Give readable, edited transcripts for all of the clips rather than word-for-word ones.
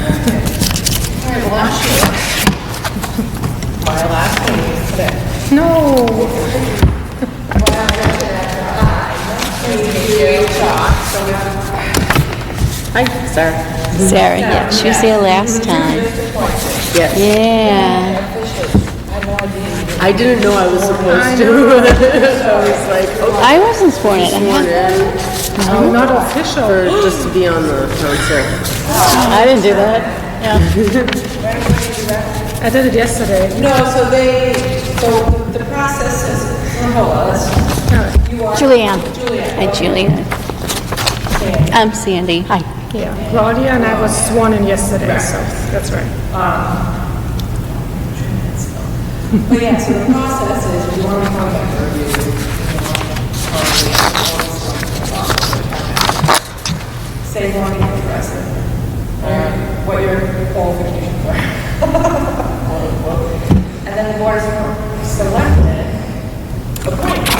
Well, actually, my last meeting is today. No. Hi, Sarah. Sarah, yeah, she was here last time. Yes. Yeah. I didn't know I was supposed to. I was like, oh, I wasn't sworn in. No, not official. for just to be on the council. I didn't do that. Yeah. I did it yesterday. No, so the process is, hold on, you are. Julianne. Hi, Julianne. I'm Sandy. Hi. Yeah, Claudia and I was sworn in yesterday, so that's right. But yeah, so the process is you want to come back for review. Say one address what your qualifications are. And then the board is selected, appointed.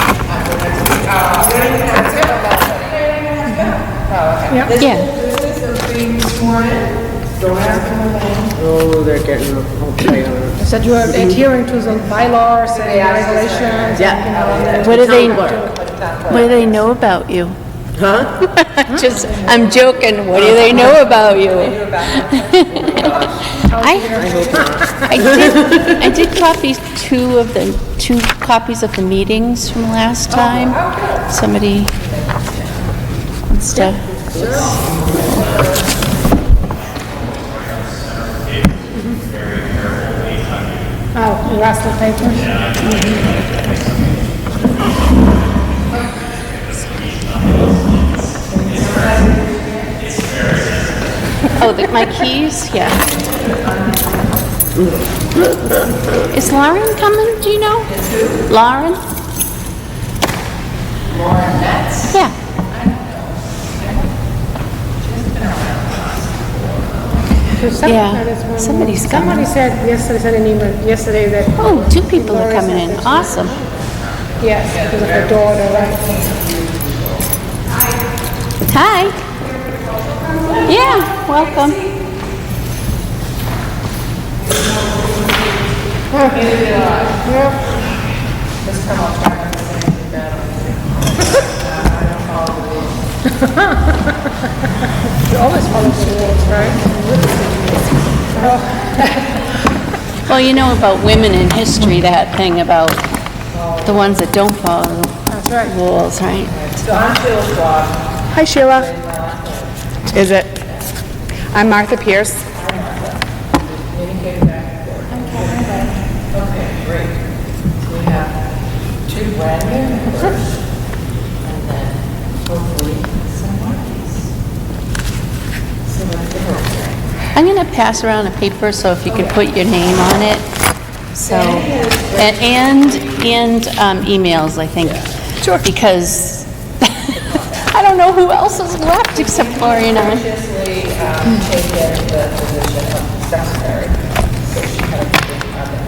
Yeah. This is being sworn in. Don't have to move in. Oh, they're getting a whole play on it. I said you are adhering to the bylaws and regulations. Yeah. What do they know about you? Huh? I'm joking. What do they know about you? I did copy two copies of the meetings from last time. Somebody wants to. Oh, you asked the papers? Oh, my keys? Yeah. Is Lauren coming? Do you know? Lauren? Lauren Metz. Yeah. Yeah. Somebody's Somebody coming. said yesterday, sent an email yesterday that, Oh, two people are coming in. Awesome. yes, because of her daughter, right? Hi. Yeah, welcome. You always follow the rules, right? Well, you know about women in history, that thing about the ones that don't follow That's right. the rules, right? Hi, Sheila. Is it? I'm Martha Pierce. Okay, great. We have two brand new members, and then hopefully some monkeys. So that's the first thing. I'm going to pass around a paper, so if you could put your name on it. So, and emails, I think. Sure. Because I don't know who else is left except Florian and I. Graciously taken the position of secretary, so she had a good comment.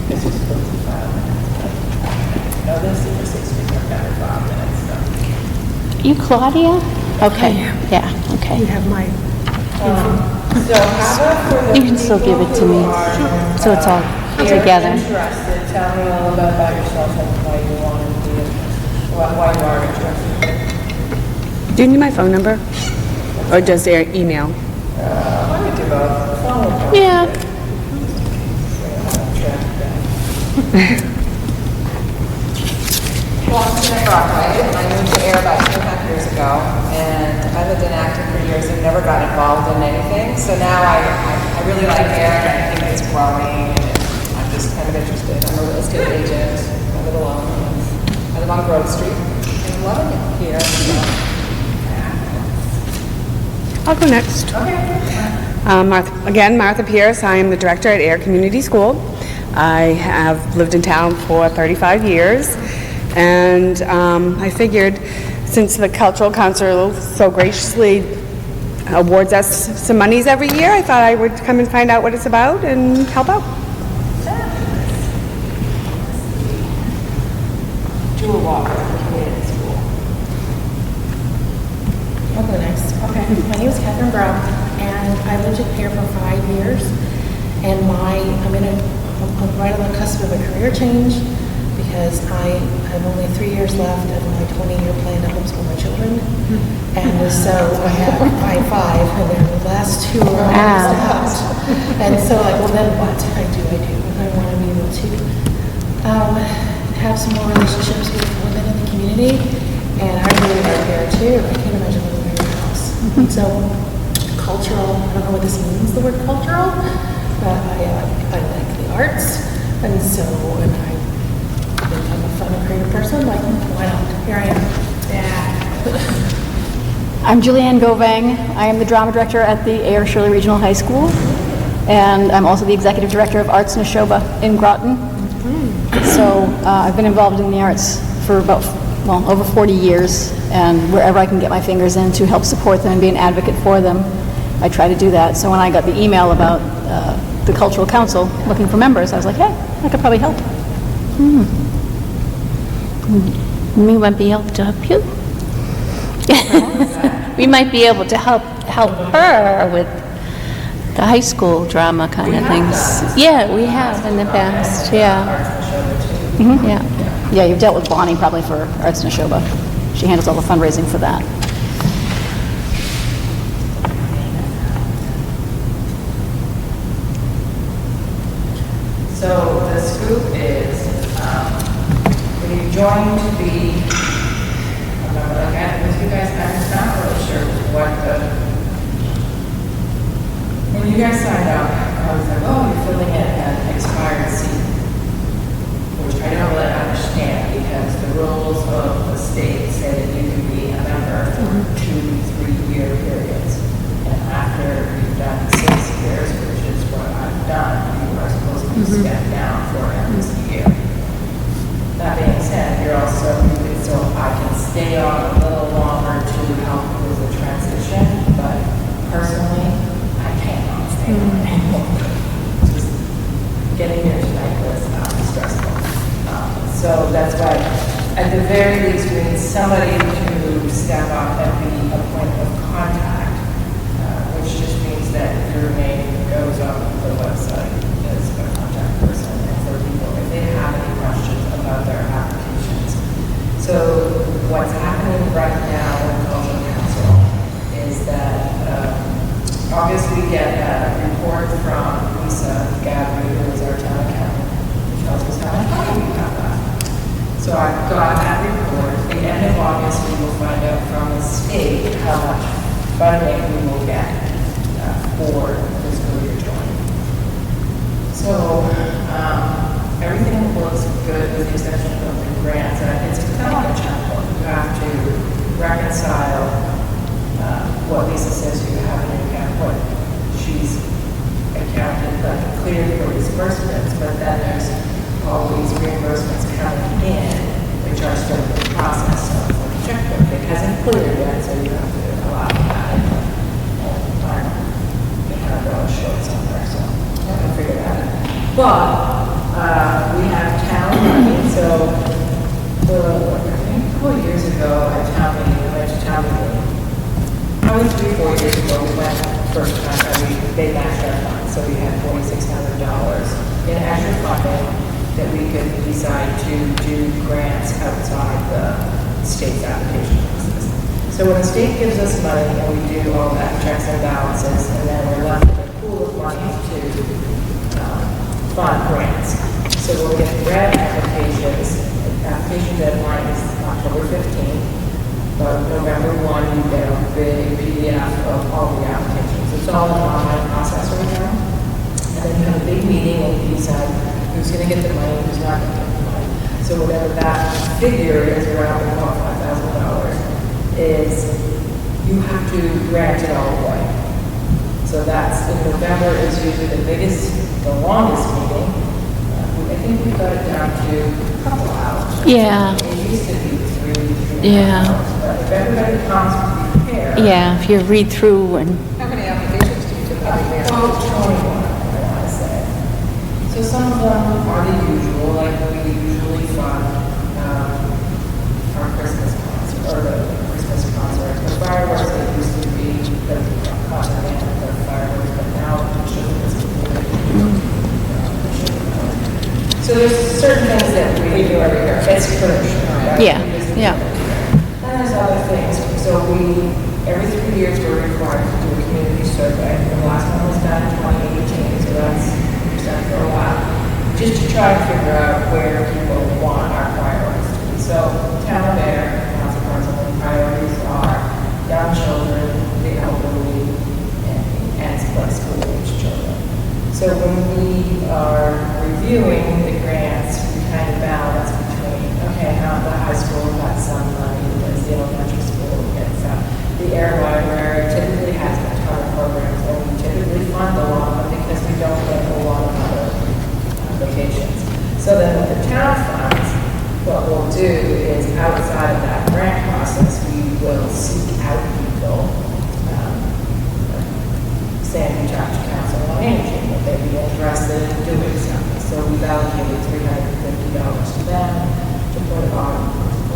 This is supposed to file minutes. No, this is for 6 weeks, I've got 5 minutes, so. You Claudia? Okay, yeah, You okay. have my, So how about for the You can still give it to me, so it's all You're together. interested, tell me a little bit about yourself and why you want to be, why you are interested. Do you need my phone number? Or just their email? Why don't we do both? Phone will go. Yeah. Well, I'm Tina Broadway. I moved to Ayer about 2.5 years ago, and I lived in Acton for years and never got involved in anything. So now I really like Ayer, and I think it's growing, and I'm just kind of interested. I'm a real estate agent. I live alone. I live on Grove Street, and I'm loving it here. So. I'll go next. Martha Pierce. I am the director at Ayer Community School. I have lived in town for 35 years, and I figured since the Cultural Council so graciously awards us some monies every year, I thought I would come and find out what it's about and help out. Jewel Walker, community school. My name is Catherine Brown, and I lived in Ayer for 5 years. And I'm right on the cusp of a career change because I have only 3 years left of my 20-year plan to homeschool my children. And so I have 5, and then the last 2 are almost out. And so well, then what? I do. And I want to be able to have some more relationships with women in the community. And I really like Ayer too. I can't imagine living in your house. So cultural, I don't know what this means, the word cultural, but I like the arts. And so, and I'm a fun and creative person, like, why not? Here I am. Yeah. I'm Julianne Govang. I am the drama director at the Ayer Shirley Regional High School, and I'm also the executive director of Arts Neshoba in Groton. So I've been involved in the arts for over 40 years, and wherever I can get my fingers in to help support them and be an advocate for them, I try to do that. So when I got the email about the Cultural Council looking for members, I was like, hey, I could probably help. We might be able to help you. We might be able to help her with the high school drama kind of things. Yeah, we have in the past. Yeah. Yeah, you've dealt with Bonnie probably for Arts Neshoba. She handles all the fundraising for that. So the scoop is, when you joined with you guys, I'm not really sure when you guys signed up, I was like, oh, you're filling in an expired seat, which I don't really understand because the rules of the state say that you can be a member for 2 to 3 year periods. And after you've done 6 years, which is what I've done, you are supposed to step down for at least a year. That being said, so I can stay on a little longer to help with the transition, but personally, I cannot stay on anymore. Just getting here tonight was stressful. So that's why, at the very least, we need somebody to step up and be a point of contact, which just means that your name goes on the website as a contact person and for people if they have any questions about their applications. So what's happening right now in Cultural Council is that August we get a report from Lisa Gabry, who is our town accountant, who tells us how much money we have left. So I've got that report. At the end of August, we will find out from the state how much funding we will get for fiscal year 20. So everything looks good with the exception of the grants. It's kind of a challenge. You have to reconcile what Lisa says you have in your account, what she's accounted, cleared for disbursements, but then there's all these reimbursements coming in, which are still in the process of the checkbook. It hasn't cleared yet, so you have to allow that. And we have those short somewhere, so I can figure that out. But we have town money, so I think a couple of years ago at town meeting, we went to town meeting. Probably 3-4 years ago, we went first time, they matched our funds, so we had $4,600 in extra funding that we could decide to do grants outside the state's application process. So when the state gives us money and we do all that checks and balances, and then we're left with a pool of money to fund grants. So we'll get grant applications. The application deadline is October 15th. But November 1, you get a big PDF of all the applications. It's all an online process right now. And then you have a big meeting and you decide who's going to get the money, who's not going to get the money. So whatever that figure is, around about $5,000, is you have to grant it all away. So that's, in November is usually the longest meeting. I think we got it down to a couple hours. Yeah. It used to be 3 Yeah. hours. But if everybody comes prepared. Yeah, if you read through and How many applications do you typically get? 21, I want to say. So some of them are the usual, like we usually fund our Christmas concert, or the Christmas concert. The fireworks that used to be so every 3 years, we're required to do a community survey. The last one was done in 2018, so that's done for a while, just to try and figure out where people want our priorities to be. So, town of Ayer, council president, priorities are young children, the elderly, and school-age children. So when we are reviewing the grants, we kind of balance between, okay, how the high school got some money, there's the elementary school gets some. The Ayer Library typically has a ton of programs, and we typically fund a lot of them because we don't get a lot of other applications. So then with the town funds, what we'll do is outside of that grant process, we will seek out people, say we talk to council on aging, that they'd be interested in doing something. So we've allocated $350 to them to put it on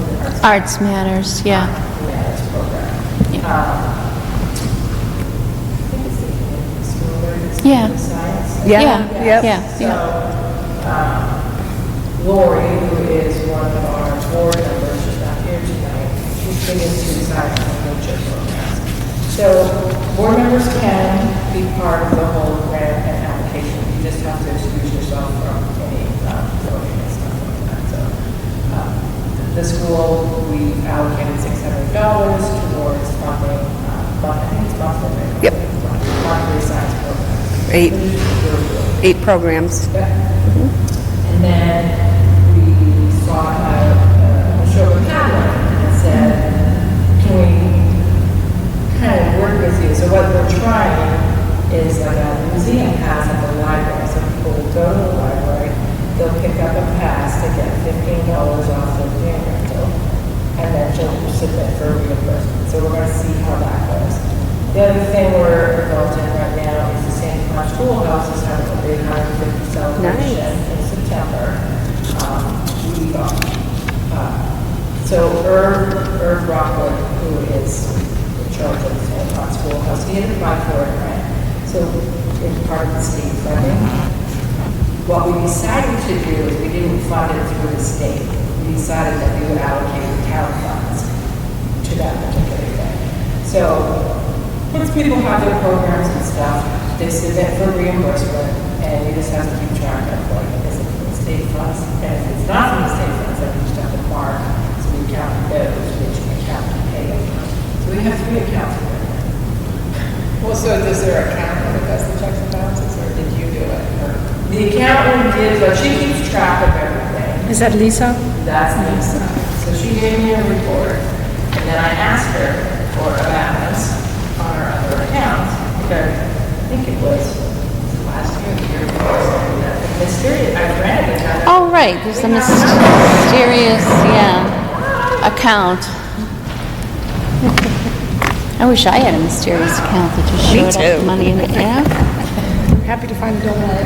the Arts Matters, yeah. Matters program. I think it's the community school, right? It's Yeah. community science. Yeah, Yep. yeah, So, yeah. Lori, who is one of our board members, she's not here tonight, she's been into science and nature programs. So board members can be part of the whole grant and application. You just have to excuse yourself from any voting and stuff like that. So the school, we allocated $600 towards funding, I think it's monthly. Yep. Monthly science programs. 8 programs. Yeah. And then we sought out Neshoba Cabinet and said, can we kind of work with you? So what we're trying is like a museum pass at the library. So people will go to the library, they'll pick up a pass to get $15 off their museum rental, and then she'll submit for reimbursement. So we're going to see how that goes. The other thing we're involved in right now is the St. Clair Schoolhouse is having a big 150 celebration in September. So Irv Rockwood, who is in charge of the St. Clair Schoolhouse, he had applied for it, right? So it's part of the state funding. What we decided to do is we didn't fund it through the state. We decided that we would allocate town funds to that particular thing. So once people have their programs and stuff, they submit for reimbursement, and you just have to keep track of, like, is it from the state funds? And if it's not from the state funds, then you just have to mark, so we count those, which account to pay them. So we have 3 accounts in there. Well, so is there an accountant that does the checks and balances, or did you do it? Or? The accountant did, but she keeps track of everything. Is that Lisa? That's Lisa. So she gave me a report, and then I asked her for a balance on our other accounts, because I think it was last year, the year before, something that the mysterious, I granted the account. Oh, right, there's a mysterious, yeah, account. I wish I had a mysterious account that just showed up too. money in it, yeah. Happy to find a donor.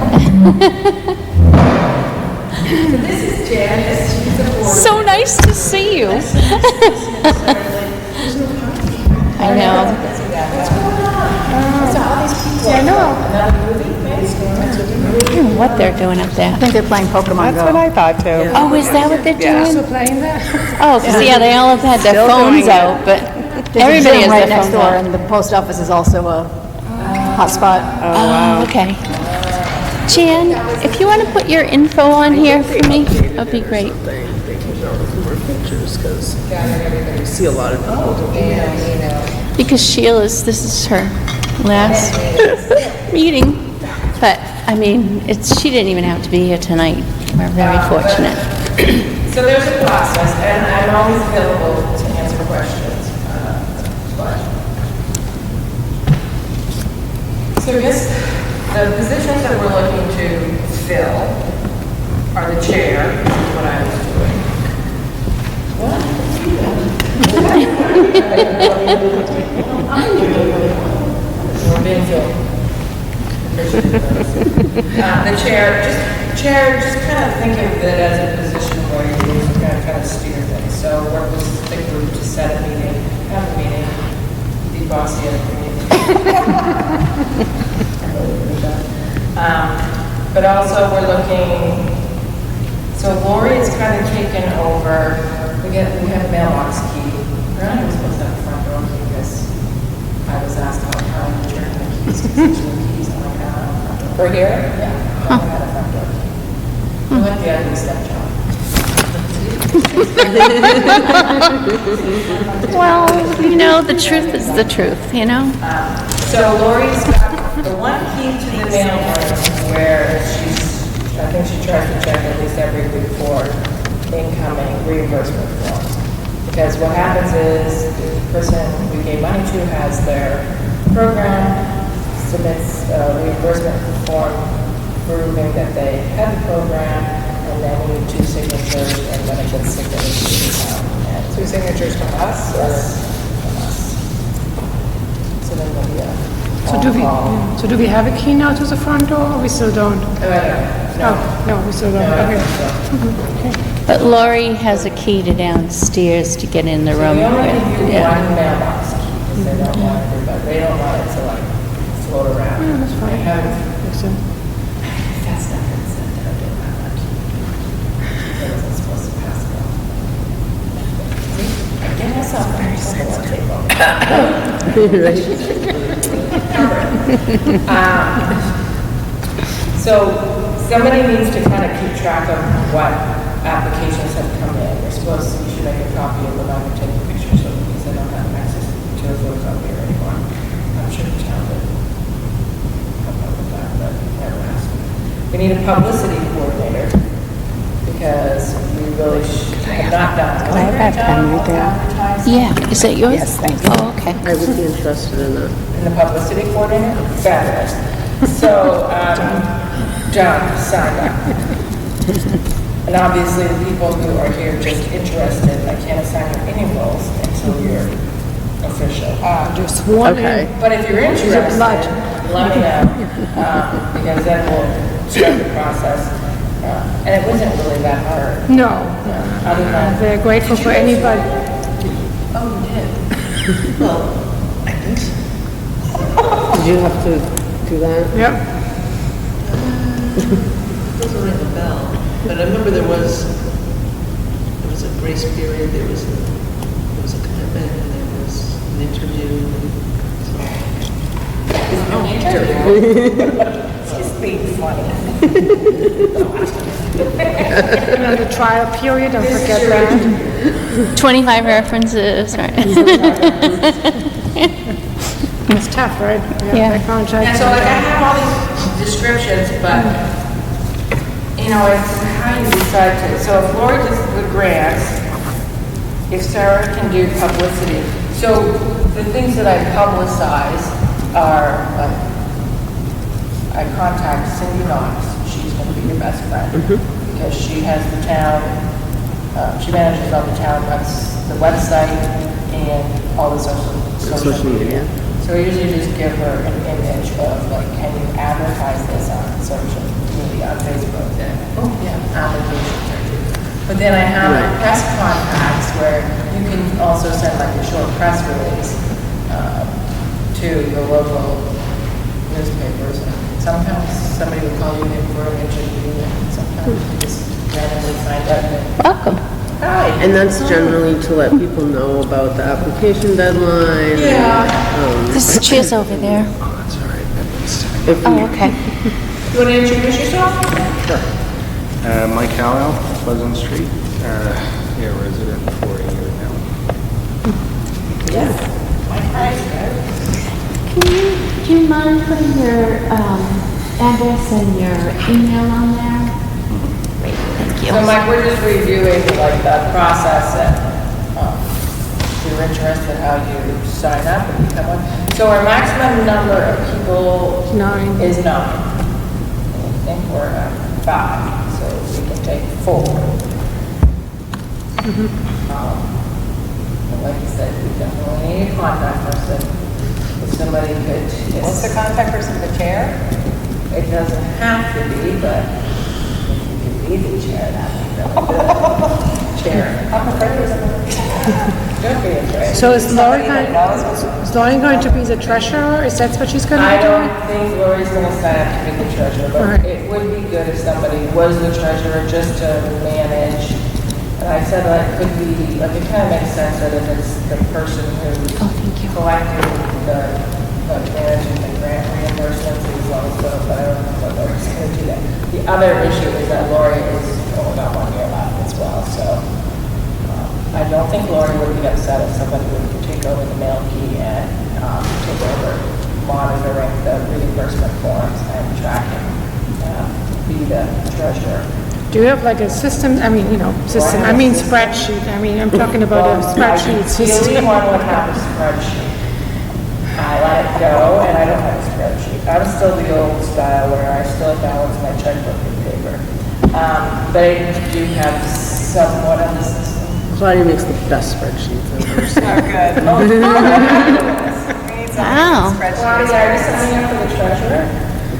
So this is Janice, she's the board. So nice to see you. I know. I know. Another movie, maybe? What they're doing up there. I think they're playing Pokemon That's what Go. I thought too. Oh, is that what they're Yeah. doing? Playing that? Oh, because, yeah, they all have had their Still phones doing it. out, but There's a everybody gym has right their next phones door, out. and the post office is also a hotspot. Oh, okay. Jan, if you want to put your info on here for me, that'd be great. They can go with more pictures, because you see a lot of people doing it. Because Sheila's, this is her last meeting. But, I mean, she didn't even have to be here tonight. We're very fortunate. So there's a process, and I'm always available to answer questions. But so I guess the positions that we're looking to fill are the chair, which is what I was doing. We're being filled. The chair, just kind of think of it as a position where you kind of steer things. So work with the group to set a meeting, have a meeting, be bossy at the meeting. But also we're looking, so Lori is kind of taken over, we have a mailbox key. We're not even supposed to have a front door. keys on my car. For here? Yeah. I had a front door key. I like the ugly stuff, John. Well, you know, the truth is the truth, you know? So Lori's got the one key to the mailroom where I think she tries to check at least every week for incoming reimbursement forms. Because what happens is the person we gave money to has their program, submits a reimbursement form proving that they had the program, and then we need 2 signatures, and then it gets submitted to the town. And 2 signatures from us or from us? So then there'll be a phone call. So do we have a key now to the front door, or we still don't? No. No, we still don't, No, I okay. think so. But Lori has a key to downstairs to get in the room. They only give you Yeah. one mailbox key, because they don't want everybody, they don't want it to like float around. Yeah, that's fine. I have So, fast stuff that said that I didn't have that. I wasn't supposed to pass it off. I get myself very sensitive. So somebody needs to kind of keep track of what applications have come in. You're supposed to, you should make a copy of them, I'm gonna take a picture so because I don't have access to a photocopier anymore. I'm sure the town would help out with that, but never asked. We need a publicity coordinator because we really have not done. I have that pen right there. Yeah, is that yours? Yes, thank you. Oh, okay. I would be interested in that. In the publicity coordinator? Fabulous. So, John signed up. And obviously, the people who are here just interested, I can't assign you any roles until you're official. just one Okay. But if you're interested, let me know, because then we'll start the process. And it wasn't really that hard. No, Other than, they're grateful for anybody. oh, you did? Well, I think so. Did you have to do that? Yep. Doesn't ring a bell, but I remember there was a grace period, there was a commitment, and there was an interview. Just being funny. And then the trial period, don't forget that. 25 references, right? It's tough, right? Yeah. Background check. And so like I have all these descriptions, but, you know, it's how you decide to, so if Lori does the grants, if Sarah can do publicity, so the things that I publicize are, like, I contact Cindy Knox, she's gonna be your best friend, because she has the town, she manages all the town, runs the website and all the social media. So I usually just give her an image of like, can you advertise this on social media, on Facebook, then, oh yeah, applications are due. But then I have press contacts where you can also send like a short press release to the local newspapers. And sometimes somebody will call you in for an interview, and sometimes you just randomly find out that, Welcome. hi. And that's generally to let people know about the application deadline. This chair's over there. If we, Oh, okay. You want to introduce yourself? Mike Howell, Pleasant Street, resident for a year now. Do you mind putting your address and your email on there? Great, thank you. So Mike, we're just reviewing like the process and if you're interested how you sign up and become one. So our maximum number of people is 9. I think we're at 5, so we can take 4. And like you said, we definitely need a contact person. If somebody could just... What's the contact person, the chair? It doesn't have to be, but if you could be the chair, that'd be really good. Chair. I'm afraid there's Don't be afraid. So is Lori going to be the treasurer? Is that what she's going to I be doing? don't think Lori's going to sign up to be the treasurer, but Alright. it would be good if somebody was the treasurer just to manage. And I said that it could be, like, it kind of makes sense that if it's the person who's collecting the managing the grant reimbursements is also, but I don't know whether they're just going to do that. The other issue is that Lori is only got 1 year left as well, so I don't think Lori would be upset if somebody would take over the mail key and take over monitoring the reimbursement forms and tracking, be the treasurer. Do you have like a system, I mean, system, I mean spreadsheet, I mean, I'm talking about a spreadsheet The system. only one would have a spreadsheet. I let it go, and I don't have a spreadsheet. I'm still the old style where I still balance my checkbook in paper. But I do have somewhat of the system. Claudia makes the best spreadsheets I've ever seen. Oh, good. Oh, we need some Wow. spreadsheet. Claudia, are you signing up for the treasurer?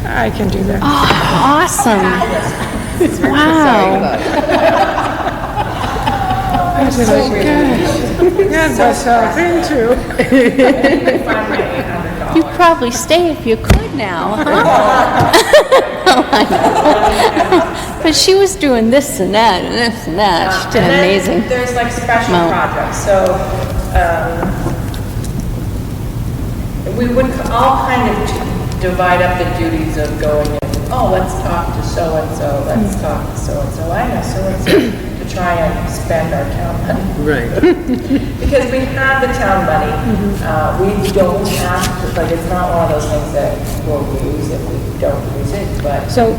I can do that. Awesome. Wow. I was like, God, myself into. You'd probably stay if you could now, huh? But she was doing this and that and this and that. She did And then amazing. There's like special Wow. projects, so we would all kind of divide up the duties of going in, let's talk to so-and-so, let's talk to so-and-so, I know so-and-so, to try and spend our town money. Right. Because we have the town money, we don't have to, like, it's not one of those things that we'll use if we don't use it, but So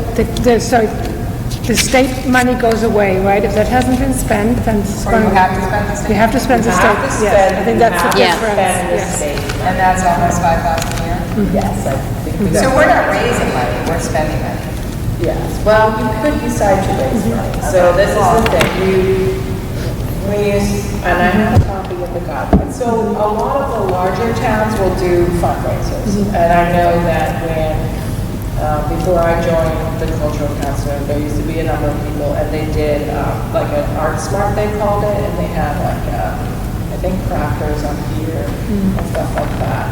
the state money goes away, right? If that hasn't been spent, then it's or going you to... have to spend the state. You have to spend the You state, have to yes. spend, I think that's the you Yeah. have to spend the difference, yes. state. And that's almost 5,000 a year? Yes, I think we So we're not raising money, we're spending money. Yes, well, you could decide to raise money. So this is the thing, we use, and I have a copy of the guidelines. So a lot of the larger towns will do fundraisers. And I know that when, before I joined the cultural council, there used to be a number of people, and they did like an art smart, they called it, and they had like, I think crafters on here and stuff like that.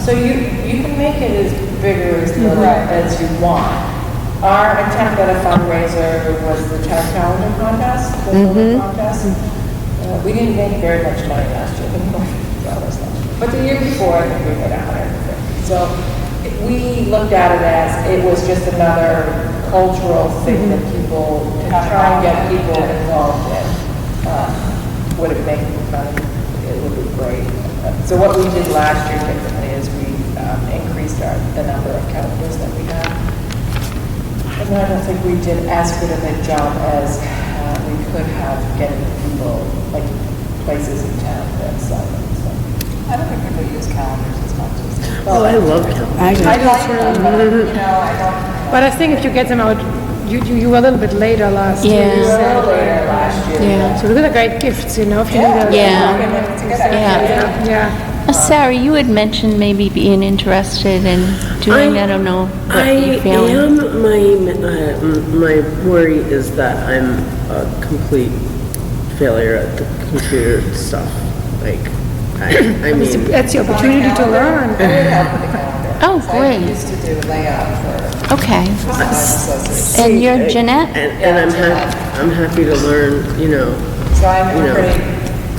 So you can make it as big or as little as you want. Our attempt at a fundraiser was the town calendar contest, the photo contest. We didn't make very much money last year, but the year before, I think we made 150. So we looked at it as it was just another cultural thing that people, to try and get people involved in. Would it make money? It would be great. So what we did last year differently is we increased the number of calendars that we have. And I don't think we did as good of a job as we could have getting people, like places in town that sell them. So. I don't think people use calendars as much as. Oh, I love them. I like them, but, I don't. But I think if you get them out, you were a little bit later last year. Yeah. you said. Later last year. Yeah. So those are great gifts, if you need a... Yeah. It's a good idea. Yeah. Sarah, you had mentioned maybe being interested in doing, I don't know what you're feeling. My worry is that I'm a complete failure at the computer stuff. Like, I mean, That's the opportunity to learn. I would help with the calendar. Oh, I great. used to do layout for Okay. associates. And you're Jeanette? and I'm happy to learn, So I'm You know. pretty,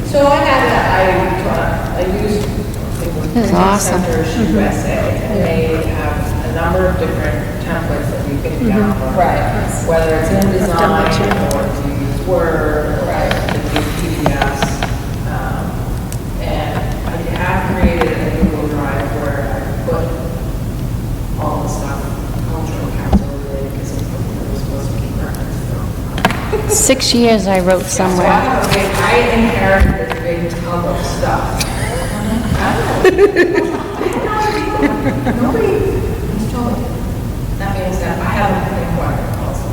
so I had, I used That's awesome. Centers USA, and they have a number of different templates that you can download. Right. Whether it's in design or to use Word or to use PDFs. And I have created a Google Drive where I put all the stuff, cultural council related, because I was supposed to keep records. 6 years I wrote So somewhere. I inherited this big tub of stuff. Nobody has told me. That means that I haven't been acquired also.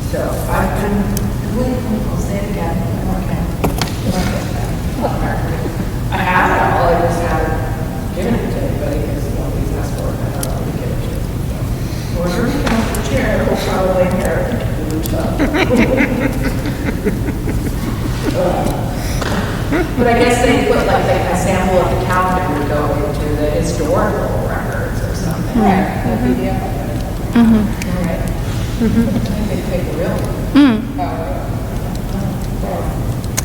So I've been, I'll say it again, okay. I have it all, I just haven't given it to anybody because nobody's asked for it, I don't know how to give it to them. So whoever becomes the chair will probably inherit the But I guess they put like a sample of the calendar would go into the historical records or something. Right. The PDF. Right. I think they take the real one.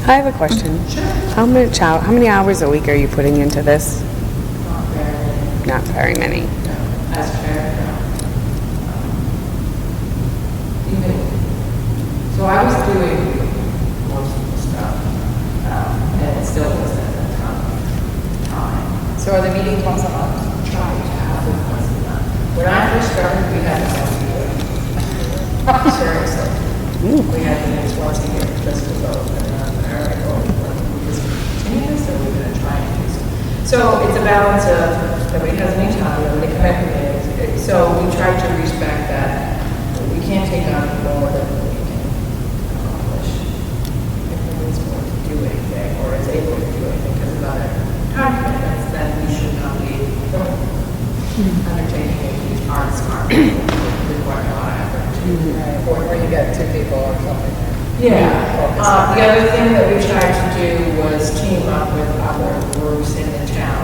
I have a question. Sure. How many hours a week are you putting into this? Not very. not very many. As chair, no. Even, so I was doing most of the stuff, and it still wasn't a ton of time. So are the meetings once a month? Trying to have it once a month. When I first started, we had it once a year. Seriously. We had meetings once a year just to vote, and all right, well, we just continue this, or we're going to try and do so. So it's a balance of, nobody has any time, nobody can make meetings. So we try to respect that. We can't take on more than we can accomplish. If nobody's going to do anything, or is able to do anything because of other time commitments, then we should not be undertaking a huge arts market. Require a lot of effort to. Or you get two people or something. Yeah. The other thing that we tried to do was team up with other groups in the town.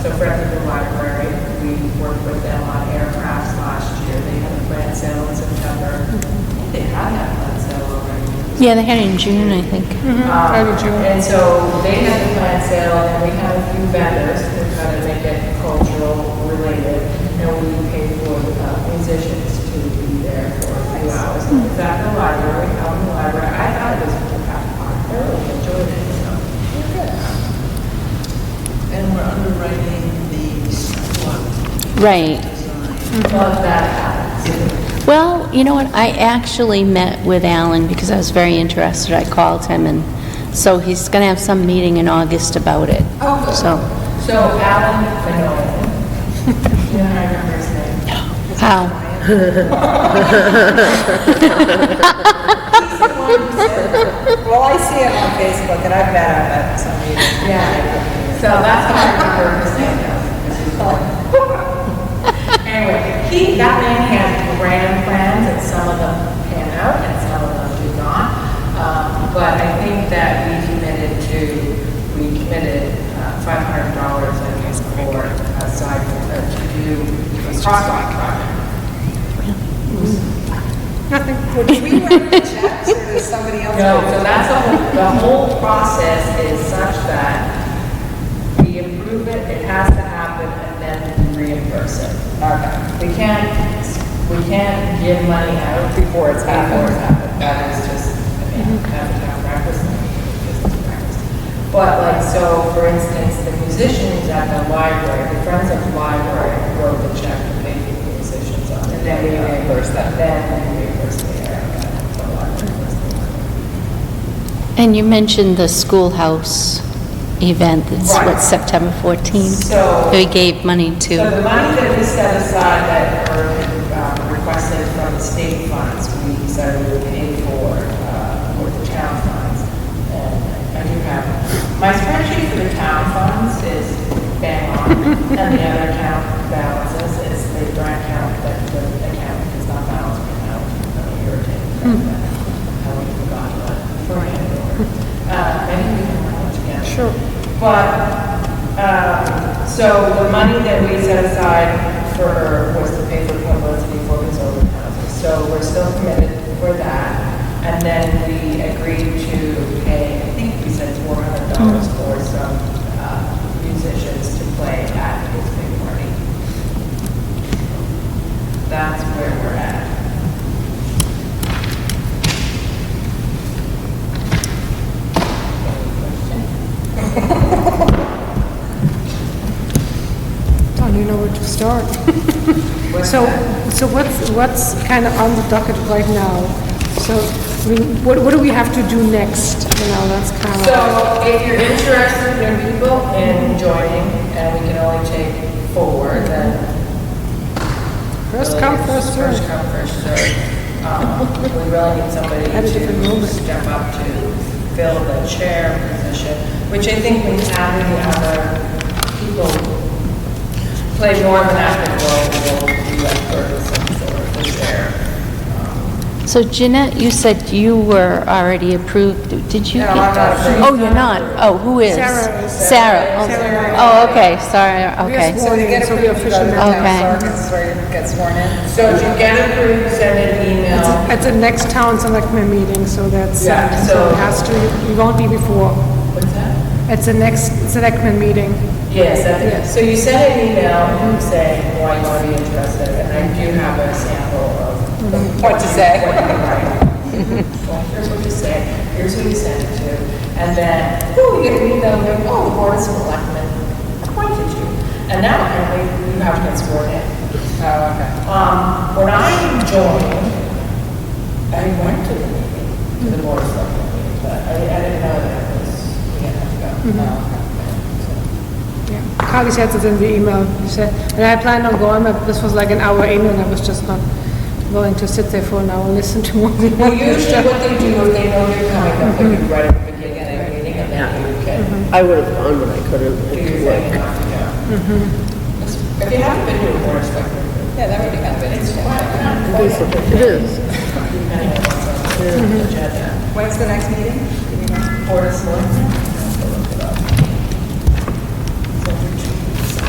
So Friends of the Library, we worked with them on aircrafts last year. They had a plant sale in September. I think they had that plant sale already. Yeah, they had it in June, I think. And so they had the plant sale, and we had a few vendors to kind of make it cultural related. And we paid for musicians to be there for a few hours. It was at the library, out in the library. I thought it was I thoroughly enjoyed it. And we're underwriting the sidewalk Right. design. Love that happens. Well, you know what, I actually met with Alan because I was very interested. I called him, and so he's going to have some meeting in August about it. Oh, good. So, So Alan Minoan, you know, I remember his name. how? Well, I see it on Facebook, and I've met him at some meetings. Yeah, so that's how I remember his name now. Anyway, that man has grand plans, and some of them pan out, and some of them do not. But I think that we committed $500, I guess, for a side, to do a crosswalk project. Well, do we write the checks, or does somebody else? No, do it? so that's the whole process is such that we approve it, it has to happen, and then we reimburse it. Okay. We can't give money out Before it's happened. That is just, I mean, that's a town practice, and business practice. But like, so for instance, the musicians at the library, the Friends of the Library wrote the check to pay for the musicians on it. And then we reimburse them. Then we reimburse the area, the library. And you mentioned the schoolhouse event that's, Right. what, September 14th? So- We gave money So to, the money that we set aside that were requested from the state funds, we decided we would pay for the town funds. And I do have, my spreadsheet for the town funds is bang on, and the other town balances is the grant count that the account is not balanced right now, which is really irritating. I would have forgotten that for maybe we can work it together. Sure. But, so the money that we set aside was to pay for publicity for his open houses. So we're still committed for that. And then we agreed to pay, I think we said $400 for some musicians to play at his big party. That's where we're at. Don't you know where to start? What's So, that? so what's kind of on the docket right now? So, I mean, what do we have to do next? You know, that's kind of. So if you're interested in people in joining, and we can only take 4, then. First come, first served. First come, first served. We really need somebody At a different to moment. step up to fill the chair position, which I think when having other people play more of an active role, will do that for some sort of the chair. so Jeanette, you said you were already approved. Did you? No, get- I'm not approved. Oh, you're not? Oh, who is? Sarah is. Sarah. Oh, Sarah. Oh, okay, sorry, We are okay. So to get So we approved, you go to the officially- Okay. town clerk, and swear to get sworn in. So to get approved, send an email. At the next town selectmen meeting, so that's, Yeah, so so- it has to, it won't be before. What's that? At the next selectmen meeting. Yes, I think, so you sent an email saying why you want to be interested, and I do have a sample of What to say. what you write. Well, here's what you say, here's who you send it to, and then, you get an email, and you're, the Board of Selectmen appointed you. And now apparently you have to get sworn in. Oh, okay. When I joined, I went to the meeting, to the Board of Selectmen meeting, but I didn't know that it was, we had to go. Oh, okay. Carly said it in the email, she said, and I planned on going, but this was like an hour in, and I was just not willing to sit there for an hour and listen to more than Well, one usually what they do, if they know you're coming, they'll put you right at the beginning of the meeting, and then you can I would have gone, but I couldn't. do your thing and off you go. If you haven't been to a Board of Selectmen, Yeah, that would be kind of interesting. It is. depending on what's on the agenda. When's the next meeting? Do you know? Board of Selectmen, I'll look it up. So every 2 weeks.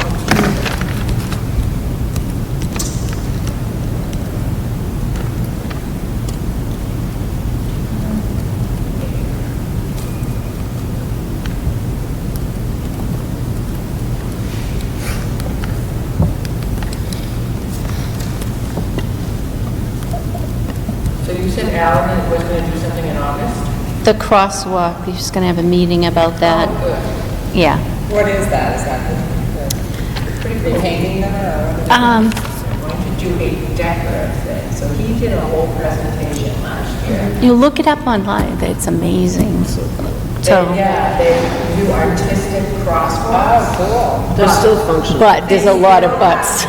So you said Alan was going to do something in August? The crosswalk, he's going to have a meeting about that. Oh, good. Yeah. What is that? Is that the repainting them or what? Um, Going to do a decorative thing. So he did a whole presentation last year. you look it up online, it's amazing. So, Yeah, they do artistic crosswalks. Oh, cool. They're still functional. but there's a lot of buts.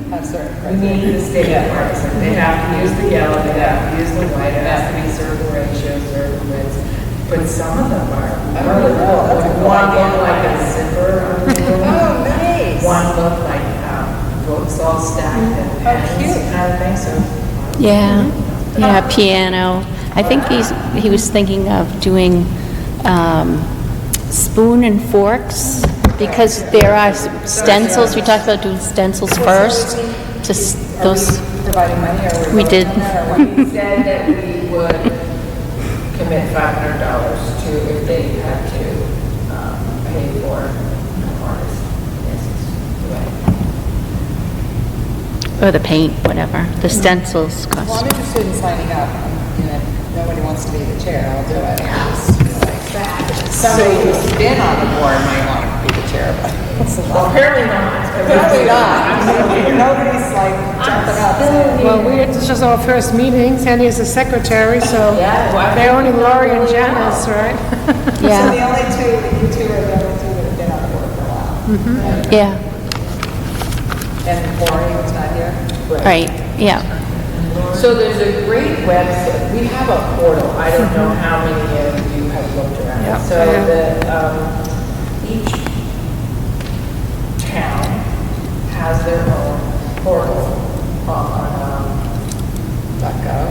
That's certain. We need the state parks. They have to use the yellow, they have to use the white, it has to be certain ratios, certain widths. But some of them are really cool. One look like a zipper on the roof. Oh, nice. One look like books all stacked and pens kind of thing, so. Yeah, yeah, piano. I think he was thinking of doing spoon and forks, because there are stencils, we talked about doing stencils first, those, Providing money or? we did. We said that we would commit $500 to, if they had to, pay for an artist. Yes, Or the paint, whatever, the stencils Well, I'm cost. interested in signing up. Nobody wants to be the chair, I'll do it. Somebody who's been on the board might want to be the chair, but it's a Well, lot. apparently not. Apparently not. Nobody's like jumping up saying, Well, it's just our first meeting, Sandy is the secretary, so Yeah, well, they're only Lori and Janice, right? So Yeah, the only two, you two are the only two that have been on the board for a while. yeah, And Lori was not here? right, yeah. So there's a great website, we have a portal, I don't know how many of you have looked around. Yeah. So each town has their own portal on, .gov.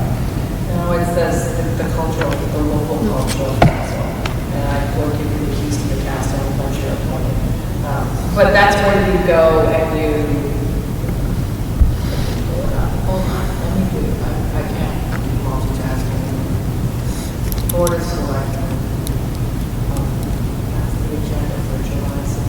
no, it says the cultural, the local cultural council. And I will give you the keys to the castle once you're appointed. But that's where you go and you, hold on, let me do, I can't do multitasking. Board of Selectmen. That's the agenda for July 6th.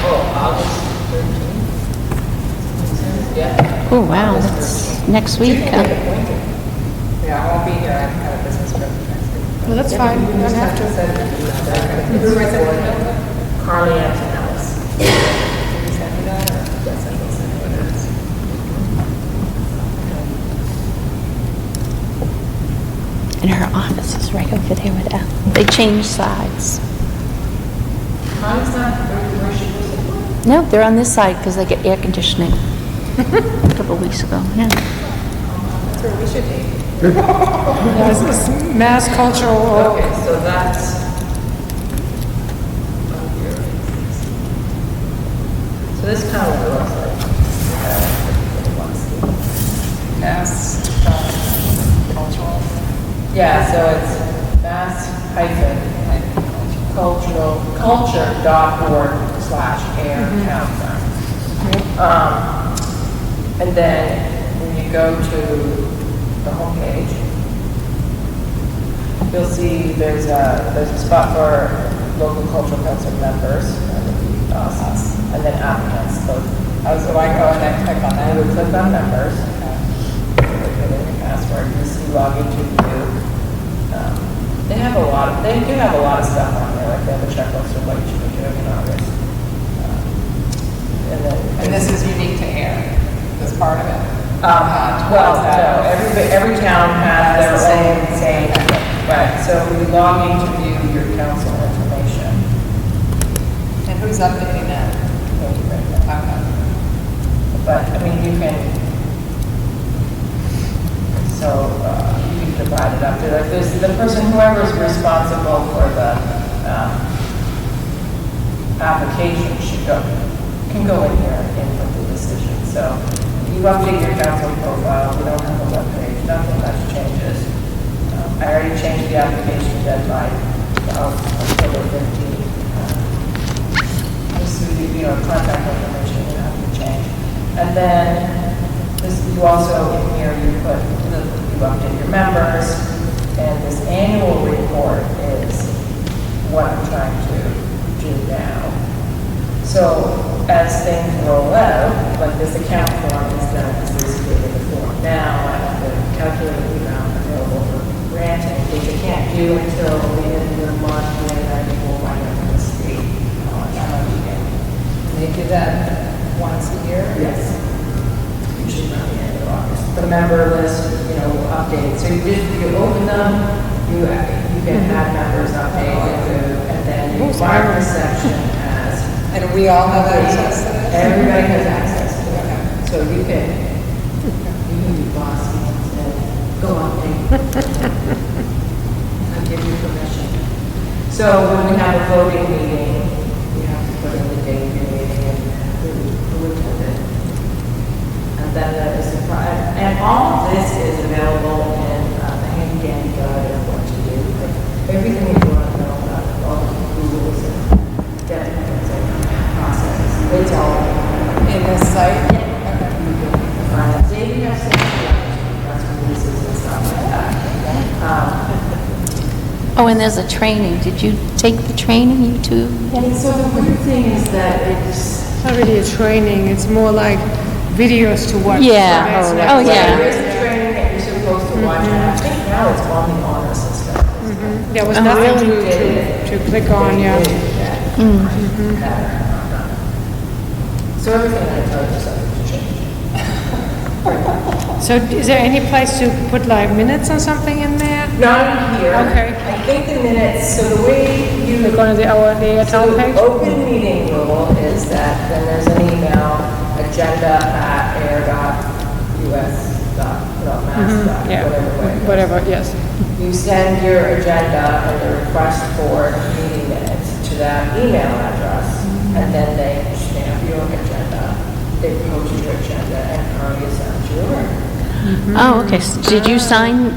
August 13th? Yeah. Oh, wow, that's next week, huh? Yeah, I won't be here, I have a business trip next week. Well, that's fine, you don't have to. Carly and Alice. Did you send me that, or? Yes, I will send you it. And her office is right over there with Elle. They changed sides. Carly's not where she was. No, they're on this side because they get air conditioning. A couple of weeks ago, yeah. That's where we should be. This is mass cultural, Okay, so that's. So this is kind of what it looks like. Mass, cultural. Yeah, so it's mass hyphen culture.org/. Ayer Council. And then when you go to the homepage, you'll see there's a spot for local cultural council members, that would be us, and then applicants. So I go and then click on that. I would click on members. Put in your password. You see login to view. They do have a lot of stuff on there. Like they have a checklist of what you should be doing in August. And this is unique to Ayer, this part of it. Well, no, every town has their same, right, so we log in to view your council information. And who's updating that? Okay. But, I mean, you can, so, you can divide it up to, like, there's the person, whoever's responsible for the, application can go in here and input the decision, so. You update your council profile, we don't have a webpage, nothing much changes. I already changed the application deadline to October 15th. Just so contact information you have to change. And then you also, in here, you update your members, and this annual report is what I'm trying to do now. So as things roll out, like this account form is done, it's basically the form. Now I have to calculate the amount available for granting, which I can't do until the end of the month when I will wind up in the state. They do that once a year? Yes. Usually around the end of August. The member list, will update. So you open them, you can have members updated, and then you mark the section. And we all have access to this? Everybody has access to it. So you can be bossy and go on and I'll give you permission. So when we have a voting meeting, we have to put in the date of your meeting and who attended. And then that is the and all of this is available in the handy dandy guide of what to do. Like everything you want to know about all the rules and definitions. It's all in this site? Yeah. Okay. They have press releases and stuff like that. Oh, and there's a training. Did you take the training, you two? So the weird thing is that it's Not really a training, it's more like videos to watch. Yeah. So it's Oh, like- yeah. there is a training that you're supposed to watch, and I think now it's on the honor system. There was Oh, nothing really? to click on, yeah. So everything I tell you is subject to change. So is there any place to put like minutes or something in there? Not in here. Okay. I think the minutes, so the way you We're going to the So town the page? open meeting rule is that then there's an email, agenda@ayer.us. Yeah, Whatever way. whatever, yes. You send your agenda and your request for meeting minutes to that email address, and then they stamp your agenda, they post your agenda, and Carly sends you a link. Oh, okay. So did you send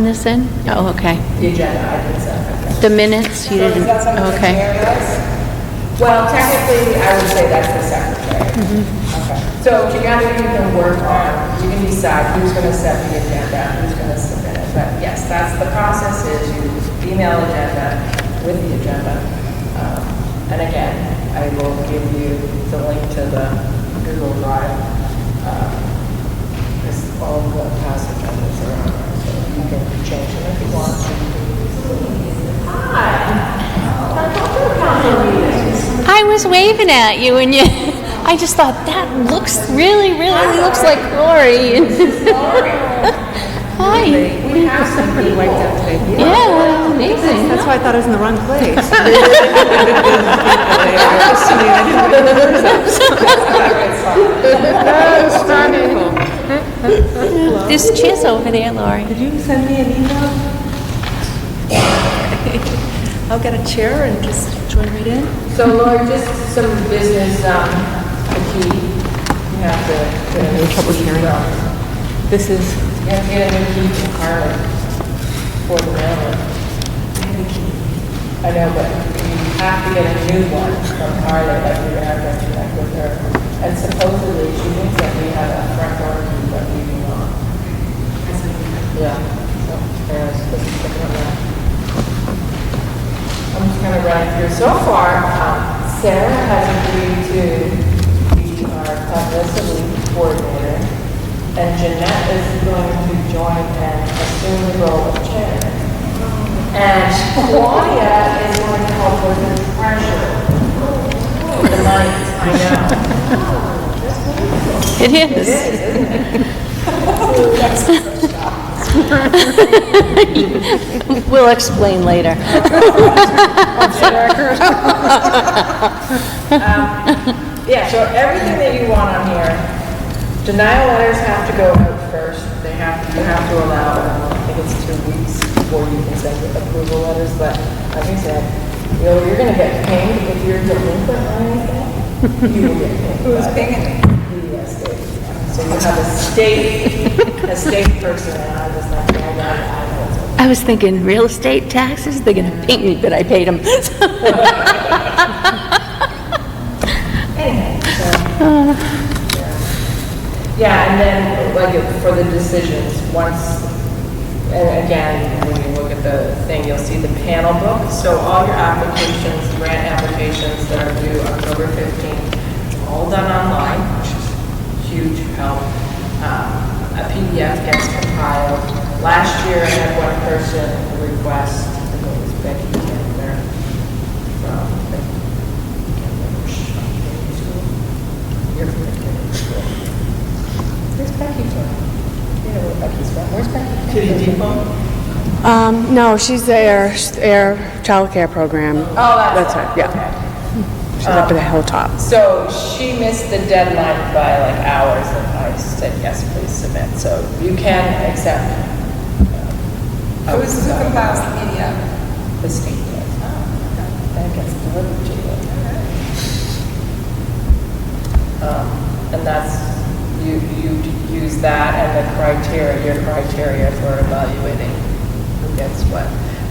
this in? Oh, okay. The agenda, I did send it. The minutes, you So is didn't? that something the Okay. mayor does? Well, technically, I would say that's the secretary. Okay. So together you can work on, you can decide who's going to set the agenda, who's going to submit it. But yes, that's the process is you email agenda with the agenda. And again, I will give you the link to the Google Drive. Because all the past agendas are on there, so you can change them if you want. I was waving at you and I just thought that really looks like Lori. Hi. We have somebody wiped out today. Yeah, amazing. That's why I thought I was in the wrong place. That's funny. There's chairs over there, Lori. Did you send me an email? I'll get a chair and just join right in. So Laura, just some business, the key, you have to get a new Public hearing. This is, You have to get a new key from Carly for the mailing. I know, but you have to to get a new one from Carly, like you're gonna have to connect with her. And supposedly, she thinks that we have a front door key, but we do not. Yeah. So, yeah, so this is picking up that. I'm just kind of running through. So far, Sarah has agreed to be our publicity coordinator, and Jeanette is going to join and assume the role of chair. And Claudia is going to help with the treasurer. The money, I know. It is. We'll explain later. Yeah, so everything that you want on here, denial letters have to go out first. You have to allow, I think it's 2 weeks before you can send approval letters, but like I said, you're gonna get pinged if you're delinquent or anything, you will get pinged. Who's pinging? The state. So you have a state person, and I was like, I know it's okay. I was thinking real estate taxes, they're gonna ping me, but I paid them. Anyway, so, yeah, and then like for the decisions, once, and again, when you look at the thing, you'll see the panel book. So all your applications, grant applications that are due October 15th, all done online, which is huge help. A PDF gets compiled. Last year, I had one person request, I think it was Becky Kentner from the You're from the Kennedy School. Where's Becky from? You know where Becky's from. Where's Becky? Kitty Depot? No, she's the Air Child Care Program. Oh, that's right, okay. yeah. She's up at the hilltop. So she missed the deadline by like hours, and I said, yes, please submit. So you can accept. Who compiles the PDF? The state does. That gets delivered to you. And that's, you use that and the criteria, your criteria for evaluating who gets what.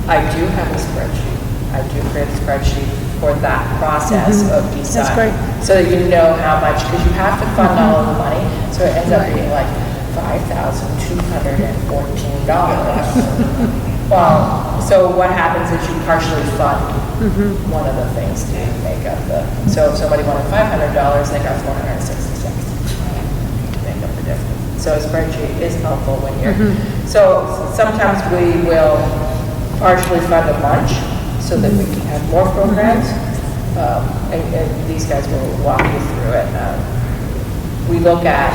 I do have a spreadsheet. I do create a spreadsheet for that process of deciding. That's great. So that you know how much, because you have to fund all of the money, so it ends up being like $5,214. Well, so what happens is you partially fund one of the things to make up the, so if somebody wanted $500, they got $466. Make up the difference. So a spreadsheet is helpful when you're, so sometimes we will partially fund a bunch so that we can have more programs. And these guys will walk you through it. We look at,